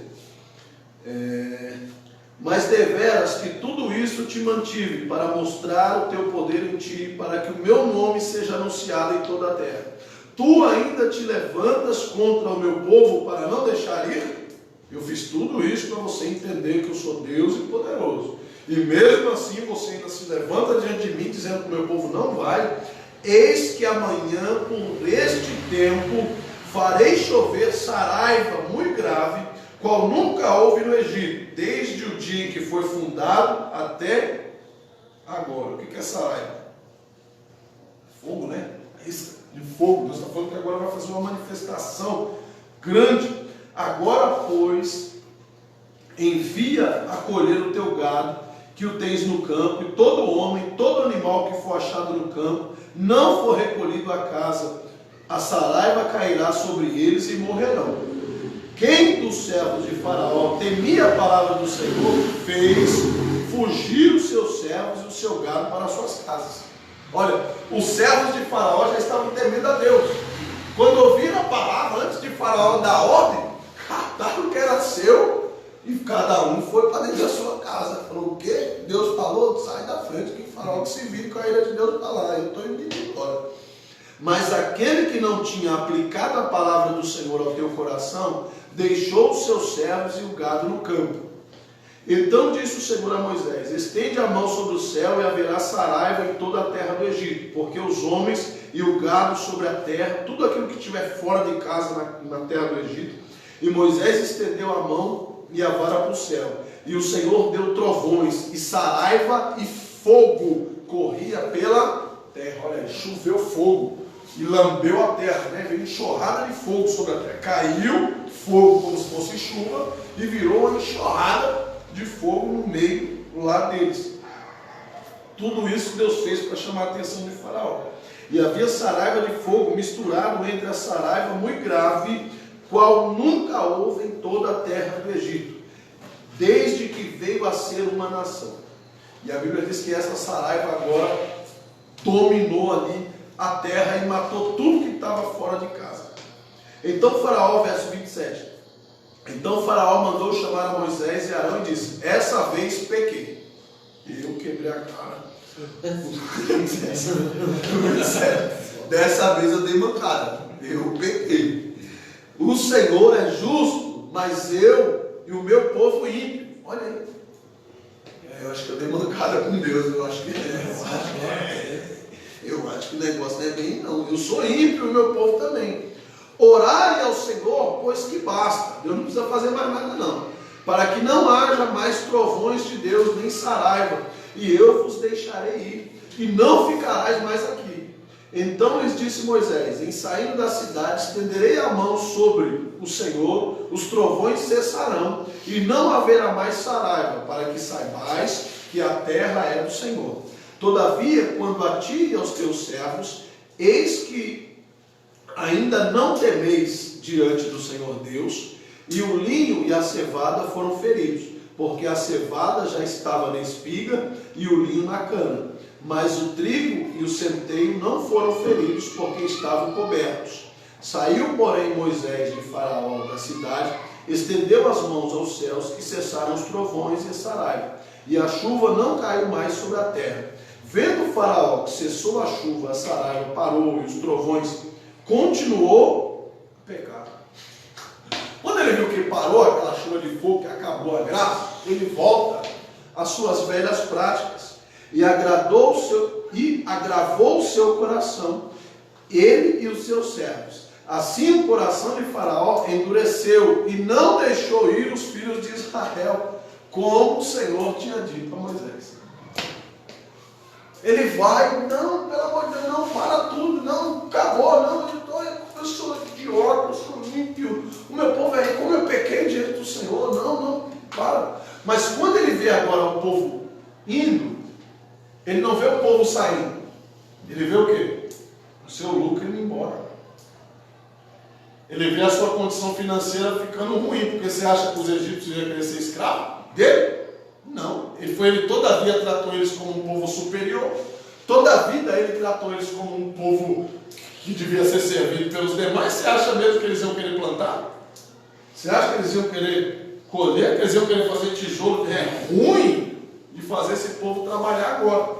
Mas deveras que tudo isso te mantive, para mostrar o teu poder em ti, para que o meu nome seja anunciado em toda a terra. Tu ainda te levantas contra o meu povo para não deixar ir? Eu fiz tudo isso para você entender que eu sou Deus e poderoso. E mesmo assim você ainda se levanta diante de mim, dizendo que o meu povo não vai. Eis que amanhã, por este tempo, farei chover saraiva muito grave, qual nunca houve no Egito, desde o dia em que foi fundado até agora. O que é saraiva? Fogo, Isca de fogo. Deus está falando que agora vai fazer uma manifestação grande. Agora, pois, envia a colher o teu gado, que o tens no campo, e todo homem, todo animal que for achado no campo, não for recolhido à casa, a saraiva cairá sobre eles e morrerão. Quem dos servos de Faraó temia a palavra do Senhor, fez fugir os seus servos e o seu gado para as suas casas. Olha, os servos de Faraó já estavam temendo a Deus. Quando ouviram a palavra, antes de Faraó dar ordem, cataram o que era seu e cada um foi para dentro da sua casa. Falou: o quê? Deus falou? Sai da frente, que Faraó que se vire com a ira de Deus para lá, eu estou indo embora. Mas aquele que não tinha aplicado a palavra do Senhor ao teu coração, deixou os seus servos e o gado no campo. Então disse o Senhor a Moisés: estende a mão sobre o céu e haverá saraiva em toda a terra do Egito, porque os homens e o gado sobre a terra, tudo aquilo que estiver fora de casa na terra do Egito. E Moisés estendeu a mão e a vara para o céu. E o Senhor deu trovões, e saraiva e fogo corria pela terra. Olha aí, choveu fogo e lambeu a terra, né? Veio enxurrada de fogo sobre a terra. Caiu fogo como se fosse chuva e virou uma enxurrada de fogo no meio do lado deles. Tudo isso Deus fez para chamar a atenção de Faraó. E havia saraiva de fogo misturado entre a saraiva muito grave, qual nunca houve em toda a terra do Egito, desde que veio a ser uma nação. E a Bíblia diz que essa saraiva agora dominou ali a terra e matou tudo que estava fora de casa. Então Faraó, verso 27, então Faraó mandou chamar a Moisés e Arão e disse: essa vez pequei. E eu quebrei a cara. Dessa vez eu dei mancada. Eu pequei. O Senhor é justo, mas eu e o meu povo ímpio. Olha aí. Eu acho que eu dei mancada com Deus. Eu acho que o negócio não é bem não. Eu sou ímpio e o meu povo também. Orai ao Senhor, pois que basta. Deus não precisa fazer mais nada não. Para que não haja mais trovões de Deus, nem saraiva. E eu vos deixarei ir, e não ficarás mais aqui. Então lhes disse Moisés: em saindo da cidade, estenderei a mão sobre o Senhor, os trovões cessarão, e não haverá mais saraiva, para que saibais que a terra é do Senhor. Todavia, quando a ti e aos teus servos, eis que ainda não temeis diante do Senhor Deus, e o linho e a cevada foram feridos, porque a cevada já estava na espiga e o linho na cana. Mas o trigo e o centeio não foram feridos, porque estavam cobertos. Saiu, porém, Moisés de Faraó da cidade, estendeu as mãos aos céus, e cessaram os trovões e a saraiva, e a chuva não caiu mais sobre a terra. Vendo Faraó que cessou a chuva, a saraiva parou e os trovões continuou a pecar. Quando ele viu que parou aquela chuva de fogo, que acabou a graça, ele volta às suas velhas práticas e agravou o seu coração, ele e os seus servos. Assim o coração de Faraó endureceu e não deixou ir os filhos de Israel, como o Senhor tinha dito a Moisés. Ele vai, não, pelo amor de Deus, não, para tudo, não, acabou, não, eu sou idiota, eu sou ímpio, o meu povo é, como eu pequei diante do Senhor, não, para. Mas quando ele vê agora o povo indo, ele não vê o povo saindo, ele vê o quê? O seu lucro indo embora. Ele vê a sua condição financeira ficando ruim, porque você acha que os egípcios iam querer ser escravo dele? Não, ele todavia tratou eles como um povo superior, toda a vida ele tratou eles como um povo que devia ser servido pelos demais. Você acha mesmo que eles iam querer plantar? Você acha que eles iam querer colher? Que eles iam querer fazer tijolo? É ruim de fazer esse povo trabalhar agora.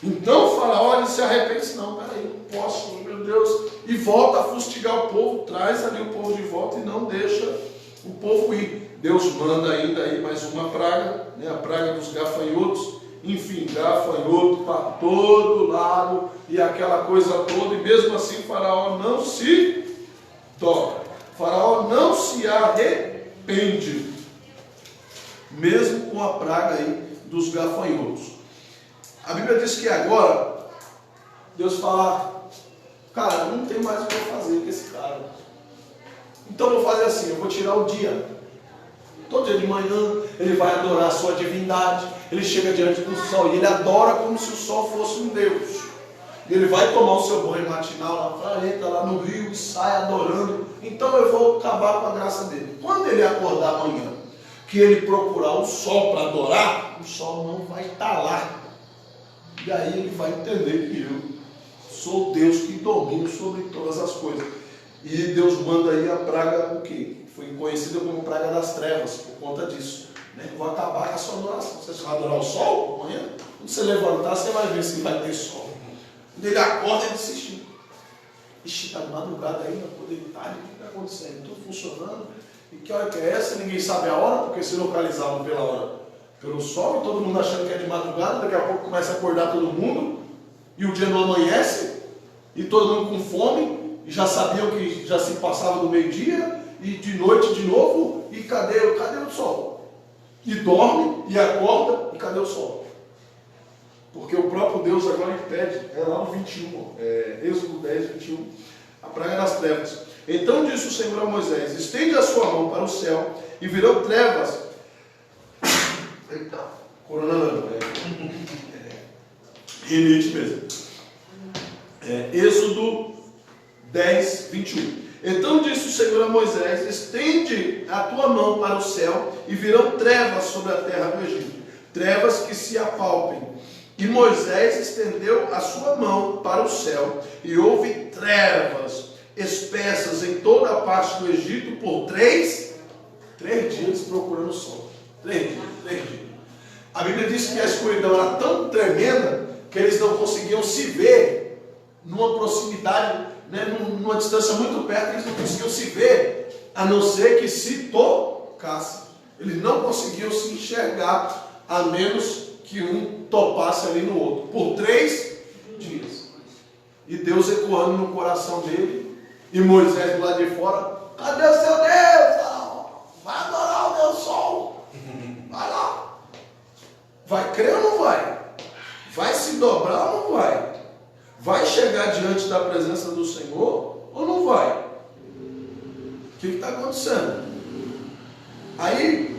Então o Faraó se arrepende, não, peraí, não posso, meu Deus, e volta a fustigar o povo, traz ali o povo de volta e não deixa o povo ir. Deus manda ainda aí mais uma praga, né, a praga dos gafanhotos, enfim, gafanhoto para todo lado, e aquela coisa toda, e mesmo assim Faraó não se toca, Faraó não se arrepende, mesmo com a praga aí dos gafanhotos. A Bíblia diz que agora, Deus fala, cara, não tem mais o que eu fazer com esse cara, então eu vou fazer assim, eu vou tirar o dia. Todo dia de manhã ele vai adorar a sua divindade, ele chega diante do sol e ele adora como se o sol fosse um Deus. Ele vai tomar o seu banho matinal lá, entra lá no rio e sai adorando. Então eu vou acabar com a graça dele. Quando ele acordar amanhã, que ele procurar o sol para adorar, o sol não vai estar lá. E aí ele vai entender que eu sou Deus que domino sobre todas as coisas. E Deus manda aí a praga, o quê? Foi conhecida como praga das trevas, por conta disso. Né? Eu vou acabar com a sua adoração. Você vai adorar o sol amanhã? Quando você levantar, você vai ver se vai ter sol. Quando ele acorda, ele desiste. Ixi, está de madrugada ainda, quando ele está, o que está acontecendo? Tudo funcionando. E que hora que é essa? Ninguém sabe a hora, porque se localizavam pela hora, pelo sol, e todo mundo achando que é de madrugada, daqui a pouco começa a acordar todo mundo, e o dia não amanhece, e todo mundo com fome, e já sabiam que já se passava do meio-dia, e de noite de novo, e cadê o sol? e dorme e acorda, e cadê o sol? Porque o próprio Deus agora impede, lá no 21, Êxodo 10, 21, a praga das trevas. Então disse o Senhor a Moisés: estende a sua mão para o céu, e virão trevas. Eita, coronando, rinite mesmo. Êxodo 10, 21. Então disse o Senhor a Moisés: estende a tua mão para o céu, e virão trevas sobre a terra do Egito, trevas que se apalpem. E Moisés estendeu a sua mão para o céu, e houve trevas espessas em toda a parte do Egito por 3 dias procurando o sol. 3 dias. A Bíblia diz que a escuridão era tão tremenda que eles não conseguiam se ver numa proximidade, numa distância muito perto, eles não conseguiam se ver, a não ser que se tocassem. Eles não conseguiam se enxergar, a menos que um topasse ali no outro, por 3 dias. E Deus ecoando no coração dele, e Moisés do lado de fora: cadê o seu Deus? Vai adorar o meu sol. Vai lá. Vai crer ou não vai? Vai se dobrar ou não vai? Vai chegar diante da presença do Senhor ou não vai? O que está acontecendo? Aí,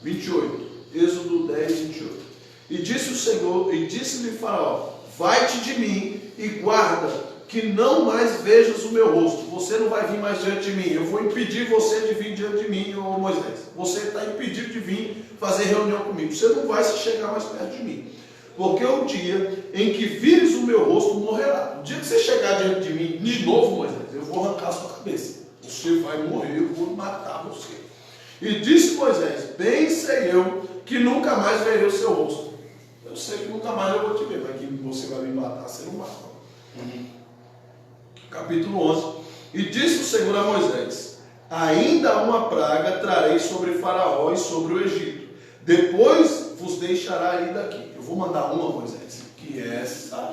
28, Êxodo 10, 28. E disse o Senhor, e disse-lhe Faraó: vai-te de mim e guarda, que não mais vejas o meu rosto. Você não vai vir mais diante de mim. Eu vou impedir você de vir diante de mim, ô Moisés. Você está impedido de vir fazer reunião comigo. Você não vai se chegar mais perto de mim. Porque o dia em que vires o meu rosto morrerá. O dia que você chegar diante de mim de novo, Moisés, eu vou arrancar a sua cabeça. Você vai morrer, eu vou matar você. E disse Moisés: bem sei eu que nunca mais verei o seu rosto. Eu sei que nunca mais eu vou te ver, mas que você vai me matar, você não mata. Capítulo 11. E disse o Senhor a Moisés: ainda uma praga trarei sobre Faraó e sobre o Egito. Depois vos deixará ir daqui. Eu vou mandar uma, Moisés, que essa,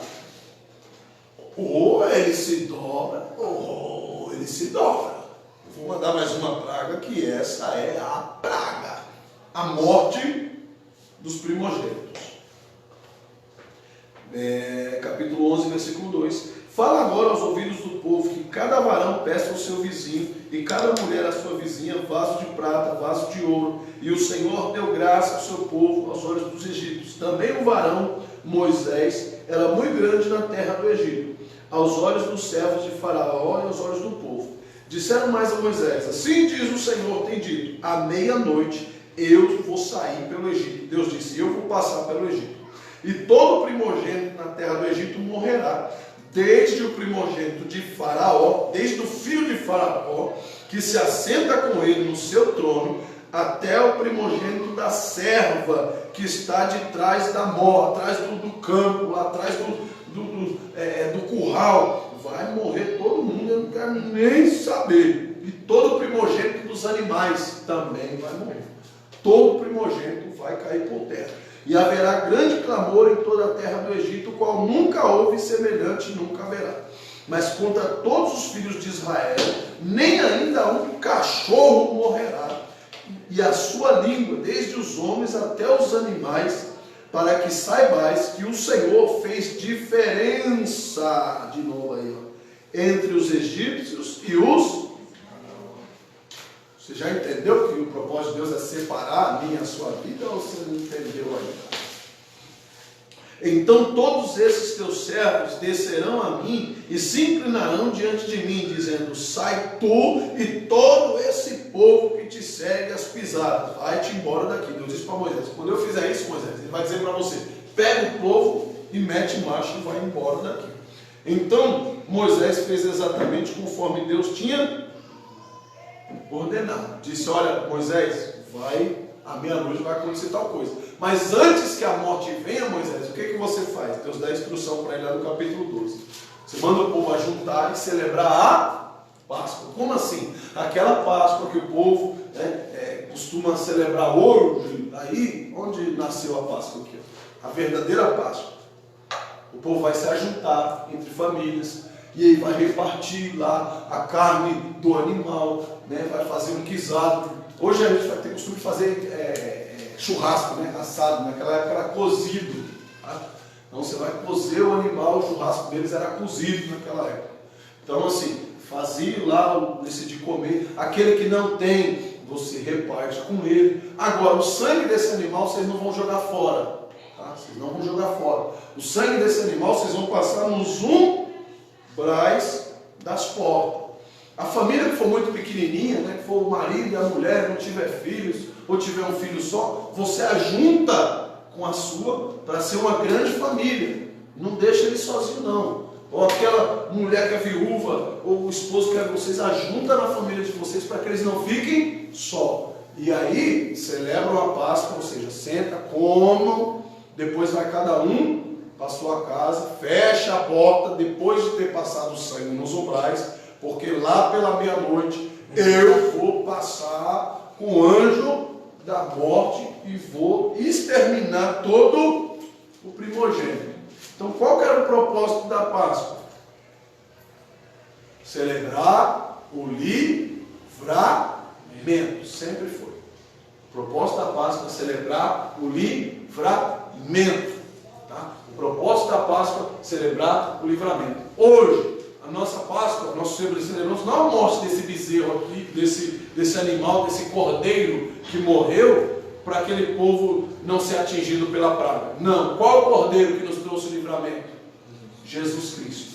ou ele se dobra, ou ele se dobra. Eu vou mandar mais uma praga, que essa é a praga, a morte dos primogênitos. Capítulo 11, versículo 2. Fala agora aos ouvidos do povo que cada varão peça ao seu vizinho e cada mulher à sua vizinha vaso de prata, vaso de ouro. E o Senhor deu graça ao seu povo aos olhos dos egípcios. Também o varão Moisés era muito grande na terra do Egito, aos olhos dos servos de Faraó e aos olhos do povo. Disseram mais a Moisés: assim diz o Senhor, tem dito, à meia-noite eu vou sair pelo Egito. Deus disse: eu vou passar pelo Egito. E todo primogênito na terra do Egito morrerá, desde o primogênito de Faraó, desde o filho de Faraó, que se assenta com ele no seu trono, até o primogênito da serva, que está de trás da mola, atrás do campo, lá atrás do curral. Vai morrer todo mundo, eu não quero nem saber. E todo primogênito dos animais também vai morrer. Todo primogênito vai cair por terra. E haverá grande clamor em toda a terra do Egito, qual nunca houve semelhante e nunca haverá. Mas contra todos os filhos de Israel, nem ainda um cachorro morrerá. E a sua língua, desde os homens até os animais, para que saibais que o Senhor fez diferença, de novo aí, entre os egípcios e os... Você já entendeu que o propósito de Deus é separar a minha e a sua vida, ou você não entendeu ainda? Então todos esses teus servos descerão a mim e se inclinarão diante de mim, dizendo: sai tu e todo esse povo que te segue as pisadas, vai-te embora daqui. Deus disse para Moisés: quando eu fizer isso, Moisés, ele vai dizer para você: pega o povo e mete marcha e vai embora daqui. Então Moisés fez exatamente conforme Deus tinha ordenado. Disse: olha, Moisés, à meia-noite vai acontecer tal coisa. Mas antes que a morte venha, Moisés, o que você faz? Deus dá a instrução para ele lá no capítulo 12. Você manda o povo a juntar e celebrar a Páscoa. Como assim? Aquela Páscoa que o povo costuma celebrar hoje, aí onde nasceu a Páscoa aqui? A verdadeira Páscoa. O povo vai se ajuntar entre famílias e aí vai repartir lá a carne do animal, né? Vai fazer um guisado. Hoje a gente vai ter costume de fazer churrasco, né? Assado, naquela época era cozido. Tá? Então você vai cozer o animal, o churrasco deles era cozido naquela época. Então assim, fazia lá, decidir comer. Aquele que não tem, você reparte com ele. Agora, o sangue desse animal vocês não vão jogar fora. Tá? Vocês não vão jogar fora. O sangue desse animal vocês vão passar nos umbrais das portas. A família que for muito pequenininha, né, que for o marido e a mulher, não tiver filhos, ou tiver um filho só, você ajunta com a sua para ser uma grande família. Não deixa ele sozinho, não. Ou aquela mulher que é viúva, ou o esposo que é vocês, ajunta na família de vocês para que eles não fiquem só. E aí celebram a Páscoa, ou seja, senta, comam, depois vai cada um para a sua casa, fecha a porta depois de ter passado o sangue nos umbrais, porque lá pela meia-noite eu vou passar com o anjo da morte e vou exterminar todo o primogênito. Então qual que era o propósito da Páscoa? Celebrar o livramento, sempre foi. O propósito da Páscoa é celebrar o livramento. Tá? O propósito da Páscoa é celebrar o livramento. Hoje, a nossa Páscoa, nós celebramos não a morte desse bezerro aqui, desse animal, desse cordeiro que morreu, para aquele povo não ser atingido pela praga. Não. Qual o cordeiro que nos trouxe o livramento? Jesus Cristo.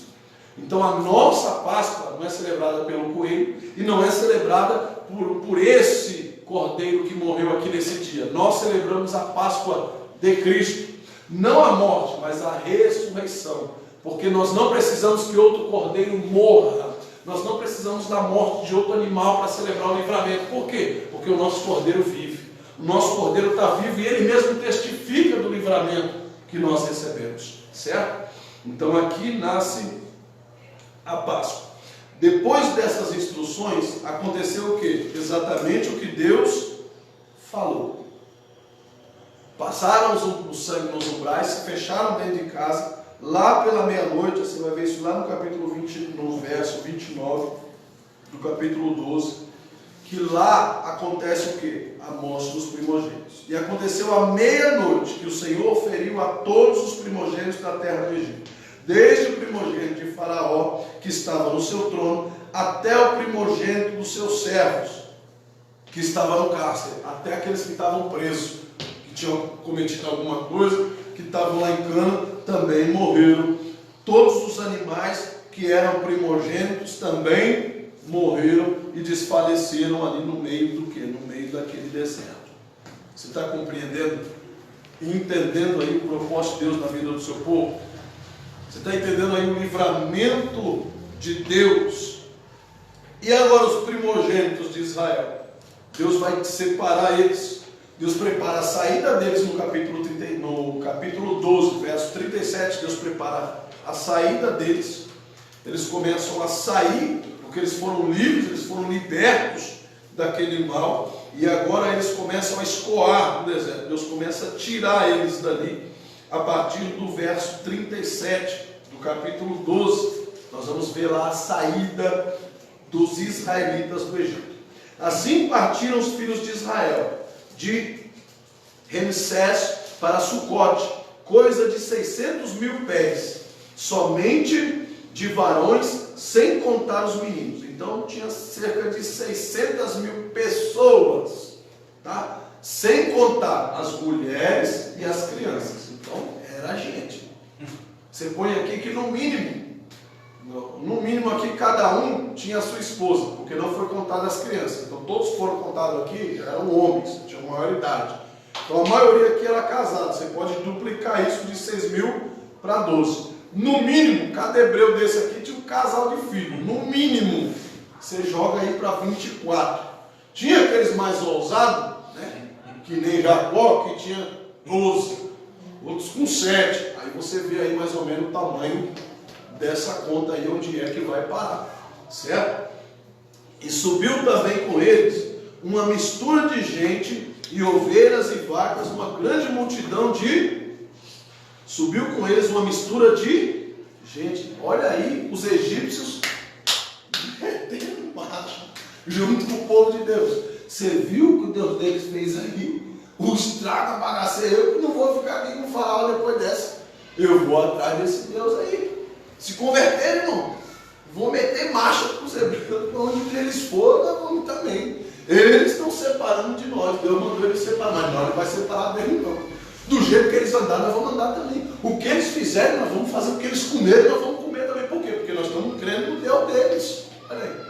Então a nossa Páscoa não é celebrada pelo coelho e não é celebrada por esse cordeiro que morreu aqui nesse dia. Nós celebramos a Páscoa de Cristo. Não a morte, mas a ressurreição. Porque nós não precisamos que outro cordeiro morra. Nós não precisamos da morte de outro animal para celebrar o livramento. Por quê? Porque o nosso cordeiro vive. O nosso cordeiro está vivo e ele mesmo testifica do livramento que nós recebemos. Certo? Então aqui nasce a Páscoa. Depois dessas instruções, aconteceu o quê? Exatamente o que Deus falou. Passaram o sangue nos umbrais, se fecharam dentro de casa. Lá pela meia-noite, você vai ver isso lá no capítulo 20, no verso 29 do capítulo 12, que lá acontece o quê? A morte dos primogênitos. E aconteceu à meia-noite que o Senhor feriu a todos os primogênitos da terra do Egito, desde o primogênito de Faraó, que estava no seu trono, até o primogênito dos seus servos, que estava no cárcere, até aqueles que estavam presos, que tinham cometido alguma coisa, que estavam lá em Cana, também morreram. Todos os animais que eram primogênitos também morreram e desfaleceram ali no meio do quê? No meio daquele deserto. Você está compreendendo e entendendo aí o propósito de Deus na vida do seu povo? Você está entendendo aí o livramento de Deus? E agora os primogênitos de Israel? Deus vai separar eles. Deus prepara a saída deles no capítulo 12, verso 37. Deus prepara a saída deles. Eles começam a sair, porque eles foram livres, eles foram libertos daquele mal. E agora eles começam a escoar no deserto. Deus começa a tirar eles dali, a partir do verso 37 do capítulo 12. Nós vamos ver lá a saída dos israelitas do Egito. Assim partiram os filhos de Israel de Ramsés para Sucote, coisa de 600.000 pés, somente de varões, sem contar os meninos. Então tinha cerca de 600.000 pessoas, tá? Sem contar as mulheres e as crianças. Então era gente. Você põe aqui que no mínimo aqui cada um tinha a sua esposa, porque não foi contado as crianças. Então todos foram contados aqui, eram homens, tinham maior idade. Então a maioria aqui era casada. Você pode duplicar isso de 6.000 para 12. No mínimo, cada hebreu desse aqui tinha um casal de filhos. No mínimo, você joga aí para 24. Tinha aqueles mais ousados, né? Que nem Jacó, que tinha 12. Outros com 7. Aí você vê aí mais ou menos o tamanho dessa conta aí, onde é que vai parar. Certo? E subiu também com eles uma mistura de gente e ovelhas e vacas, uma grande multidão de... Subiu com eles uma mistura de Gente, olha aí os egípcios metendo marcha junto com o povo de Deus. Você viu o que o Deus deles fez aí? O estrago, a bagaça. Eu que não vou ficar aqui com o faraó depois dessa. Eu vou atrás desse Deus aí. Se converterem, irmão. Vou meter marcha para os hebreus. Onde eles forem, nós vamos também. Eles estão separando de nós. Deus mandou eles separar, mas nós não vai separar deles, não. Do jeito que eles andaram, nós vamos andar também. O que eles fizerem, nós vamos fazer. O que eles comerem, nós vamos comer também. Por quê? Porque nós estamos crendo no Deus deles. Olha aí.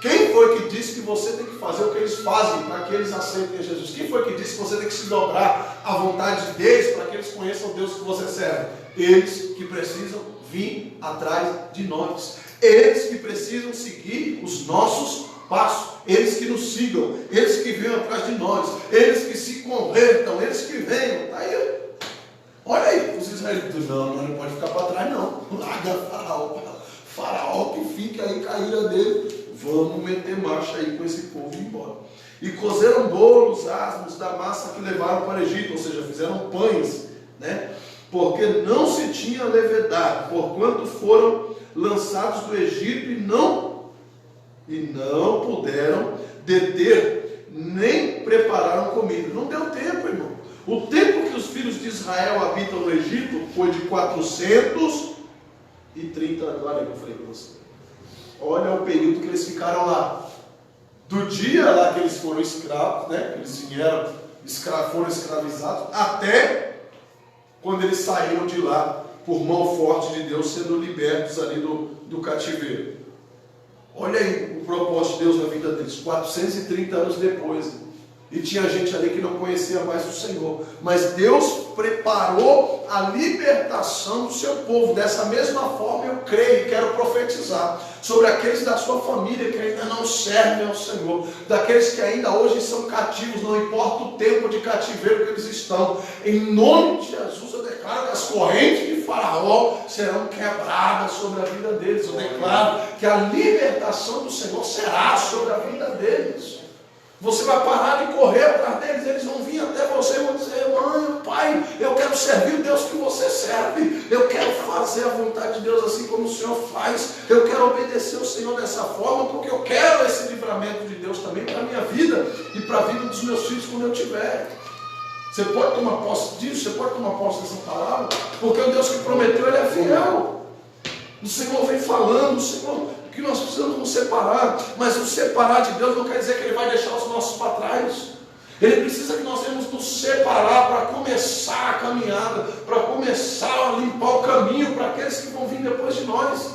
Quem foi que disse que você tem que fazer o que eles fazem para que eles aceitem Jesus? Quem foi que disse que você tem que se dobrar à vontade deles para que eles conheçam o Deus que você serve? Eles que precisam vir atrás de nós. Eles que precisam seguir os nossos passos. Eles que nos sigam. Eles que venham atrás de nós. Eles que se convertam. Eles que venham. Aí, olha aí, os israelitas. Não, nós não pode ficar para trás não. Larga Faraó. Faraó que fica aí, caíra dele. Vamos meter marcha aí com esse povo e ir embora. E cozeram bolos, asmos da massa que levaram para o Egito, ou seja, fizeram pães, né? Porque não se tinha levedado, porquanto foram lançados do Egito e não puderam deter, nem prepararam comida. Não deu tempo, irmão. O tempo que os filhos de Israel habitam no Egito foi de 430 anos. Olha que eu falei para você. Olha o período que eles ficaram lá. Do dia lá que eles foram escravos, né? Que eles vieram, foram escravizados, até quando eles saíram de lá, por mão forte de Deus, sendo libertos ali do cativeiro. Olha aí o propósito de Deus na vida deles. 430 anos depois. E tinha gente ali que não conhecia mais o Senhor. Mas Deus preparou a libertação do seu povo. Dessa mesma forma eu creio e quero profetizar sobre aqueles da sua família que ainda não servem ao Senhor. Daqueles que ainda hoje são cativos, não importa o tempo de cativeiro que eles estão. Em nome de Jesus eu declaro que as correntes de Faraó serão quebradas sobre a vida deles. Eu declaro que a libertação do Senhor será sobre a vida deles. Você vai parar de correr atrás deles, eles vão vir até você e vão dizer: mãe, pai, eu quero servir o Deus que você serve, eu quero fazer a vontade de Deus assim como o Senhor faz, eu quero obedecer o Senhor dessa forma, porque eu quero esse livramento de Deus também para a minha vida e para a vida dos meus filhos quando eu tiver. Você pode tomar posse disso, você pode tomar posse dessa palavra, porque o Deus que prometeu, Ele é fiel. O Senhor vem falando, o Senhor... que nós precisamos nos separar, mas o separar de Deus não quer dizer que Ele vai deixar os nossos para trás. Ele precisa que nós venhamos nos separar para começar a caminhada, para começar a limpar o caminho para aqueles que vão vir depois de nós.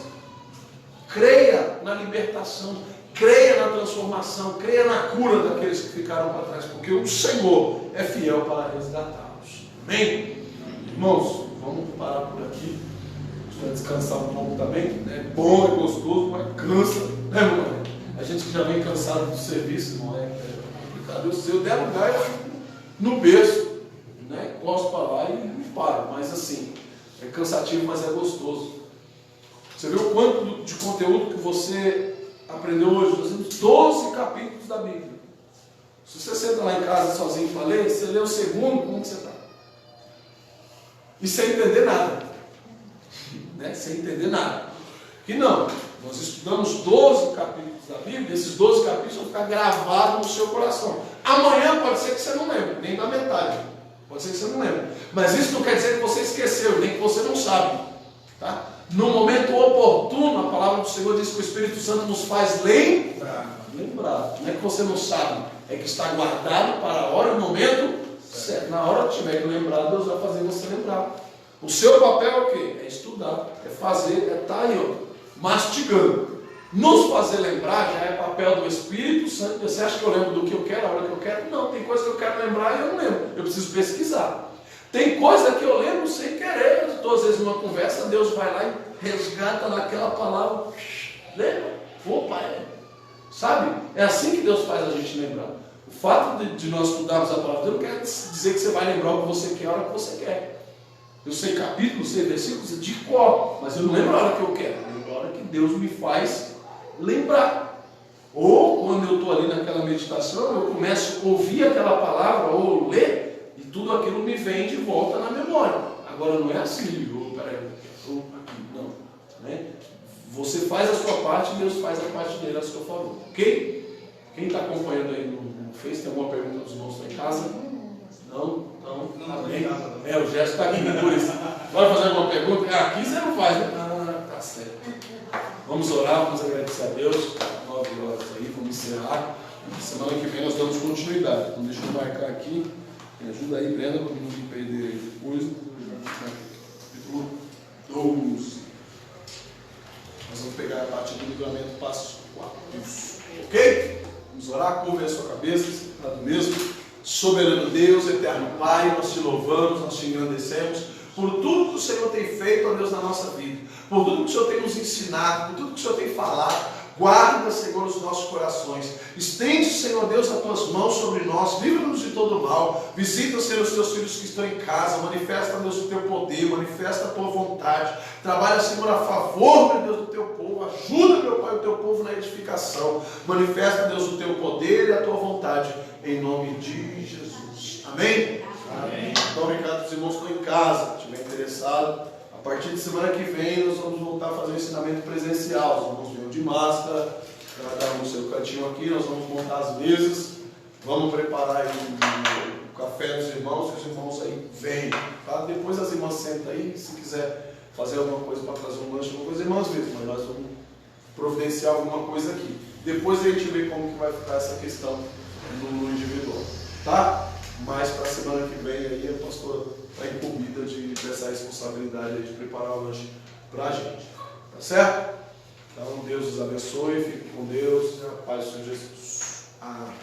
Creia na libertação, creia na transformação, creia na cura daqueles que ficaram para trás, porque o Senhor é fiel para resgatá-los. Amém? Irmãos, vamos parar por aqui. Para descansar um pouco também, é bom, é gostoso, mas cansa, né, irmão? A gente que já vem cansado do serviço, irmão, é complicado. Eu der lugar, eu fico no berço, né? Gosto para lá e paro, mas assim, é cansativo, mas é gostoso. Você viu o quanto de conteúdo que você aprendeu hoje? Nós temos 12 capítulos da Bíblia. Se você senta lá em casa sozinho para ler, você lê o segundo, como que você está? E sem entender nada. Né? Sem entender nada. Que não, nós estudamos 12 capítulos da Bíblia, esses 12 capítulos vão ficar gravados no seu coração. Amanhã pode ser que você não lembre, nem da metade. Pode ser que você não lembre. Mas isso não quer dizer que você esqueceu, nem que você não sabe. Tá? No momento oportuno, a palavra do Senhor diz que o Espírito Santo nos faz lembrar. Não é que você não sabe, é que está guardado para a hora e o momento certo. Na hora que tiver que lembrar, Deus vai fazer você lembrar. O seu papel é o quê? É estudar, é fazer, é estar aí, ó, mastigando. Nos fazer lembrar já é papel do Espírito Santo. Você acha que eu lembro do que eu quero, a hora que eu quero? Não, tem coisa que eu quero lembrar e eu não lembro. Eu preciso pesquisar. Tem coisa que eu lembro sem querer. Eu estou às vezes numa conversa, Deus vai lá e resgata naquela palavra. Lembra? Opa, sabe? É assim que Deus faz a gente lembrar. O fato de nós estudarmos a palavra de Deus não quer dizer que você vai lembrar o que você quer, a hora que você quer. Eu sei capítulos, sei versículos de cor, mas eu não lembro a hora que eu quero. Eu lembro a hora que Deus me faz lembrar. Ou quando eu estou ali naquela meditação, eu começo a ouvir aquela palavra ou ler, e tudo aquilo me vem de volta na memória. Agora não é assim, peraí, não. Você faz a sua parte e Deus faz a parte dele a seu favor. Ok? Quem está acompanhando aí no Face, tem alguma pergunta dos irmãos que estão em casa? Não? Então, amém. O Gerson está aqui por isso. Bora fazer alguma pergunta? Aqui você não faz, né? Tá certo. Vamos orar, vamos agradecer a Deus. 9 horas aí, vamos encerrar. Semana que vem nós damos continuidade. Então deixa eu marcar aqui. Me ajuda aí, Brenda, para não perder depois. Capítulo 12. Nós vamos pegar a parte do livramento, passo 4. Isso. Ok? Vamos orar, curva a sua cabeça, sentado mesmo. Soberano Deus, eterno Pai, nós te louvamos, nós te engrandecemos por tudo que o Senhor tem feito, ó Deus, na nossa vida, por tudo que o Senhor tem nos ensinado, por tudo que o Senhor tem falado. Guarda, Senhor, os nossos corações. Estende, Senhor Deus, as tuas mãos sobre nós. Livra-nos de todo mal. Visita, Senhor, os teus filhos que estão em casa. Manifesta, Deus, o teu poder. Manifesta a tua vontade. Trabalha, Senhor, a favor, meu Deus, do teu povo. Ajuda, meu Pai, o teu povo na edificação. Manifesta, Deus, o teu poder e a tua vontade. Em nome de Jesus. Amém? Amém. Então, obrigado aos irmãos que estão em casa. Se estiver interessado, a partir de semana que vem nós vamos voltar a fazer o ensinamento presencial. Os irmãos venham de máscara, cada um no seu cantinho aqui. Nós vamos montar as mesas, vamos preparar aí o café dos irmãos, que os irmãos aí venham. Tá? Depois as irmãs sentam aí, se quiser fazer alguma coisa para trazer um lanche, alguma coisa, irmãs mesmo, mas nós vamos providenciar alguma coisa aqui. Depois a gente vê como que vai ficar essa questão no individual, tá? Mas para a semana que vem aí a pastora está incumbida dessa responsabilidade aí de preparar o lanche para a gente, tá certo? Então Deus os abençoe, fique com Deus e a paz do Senhor Jesus. Amém.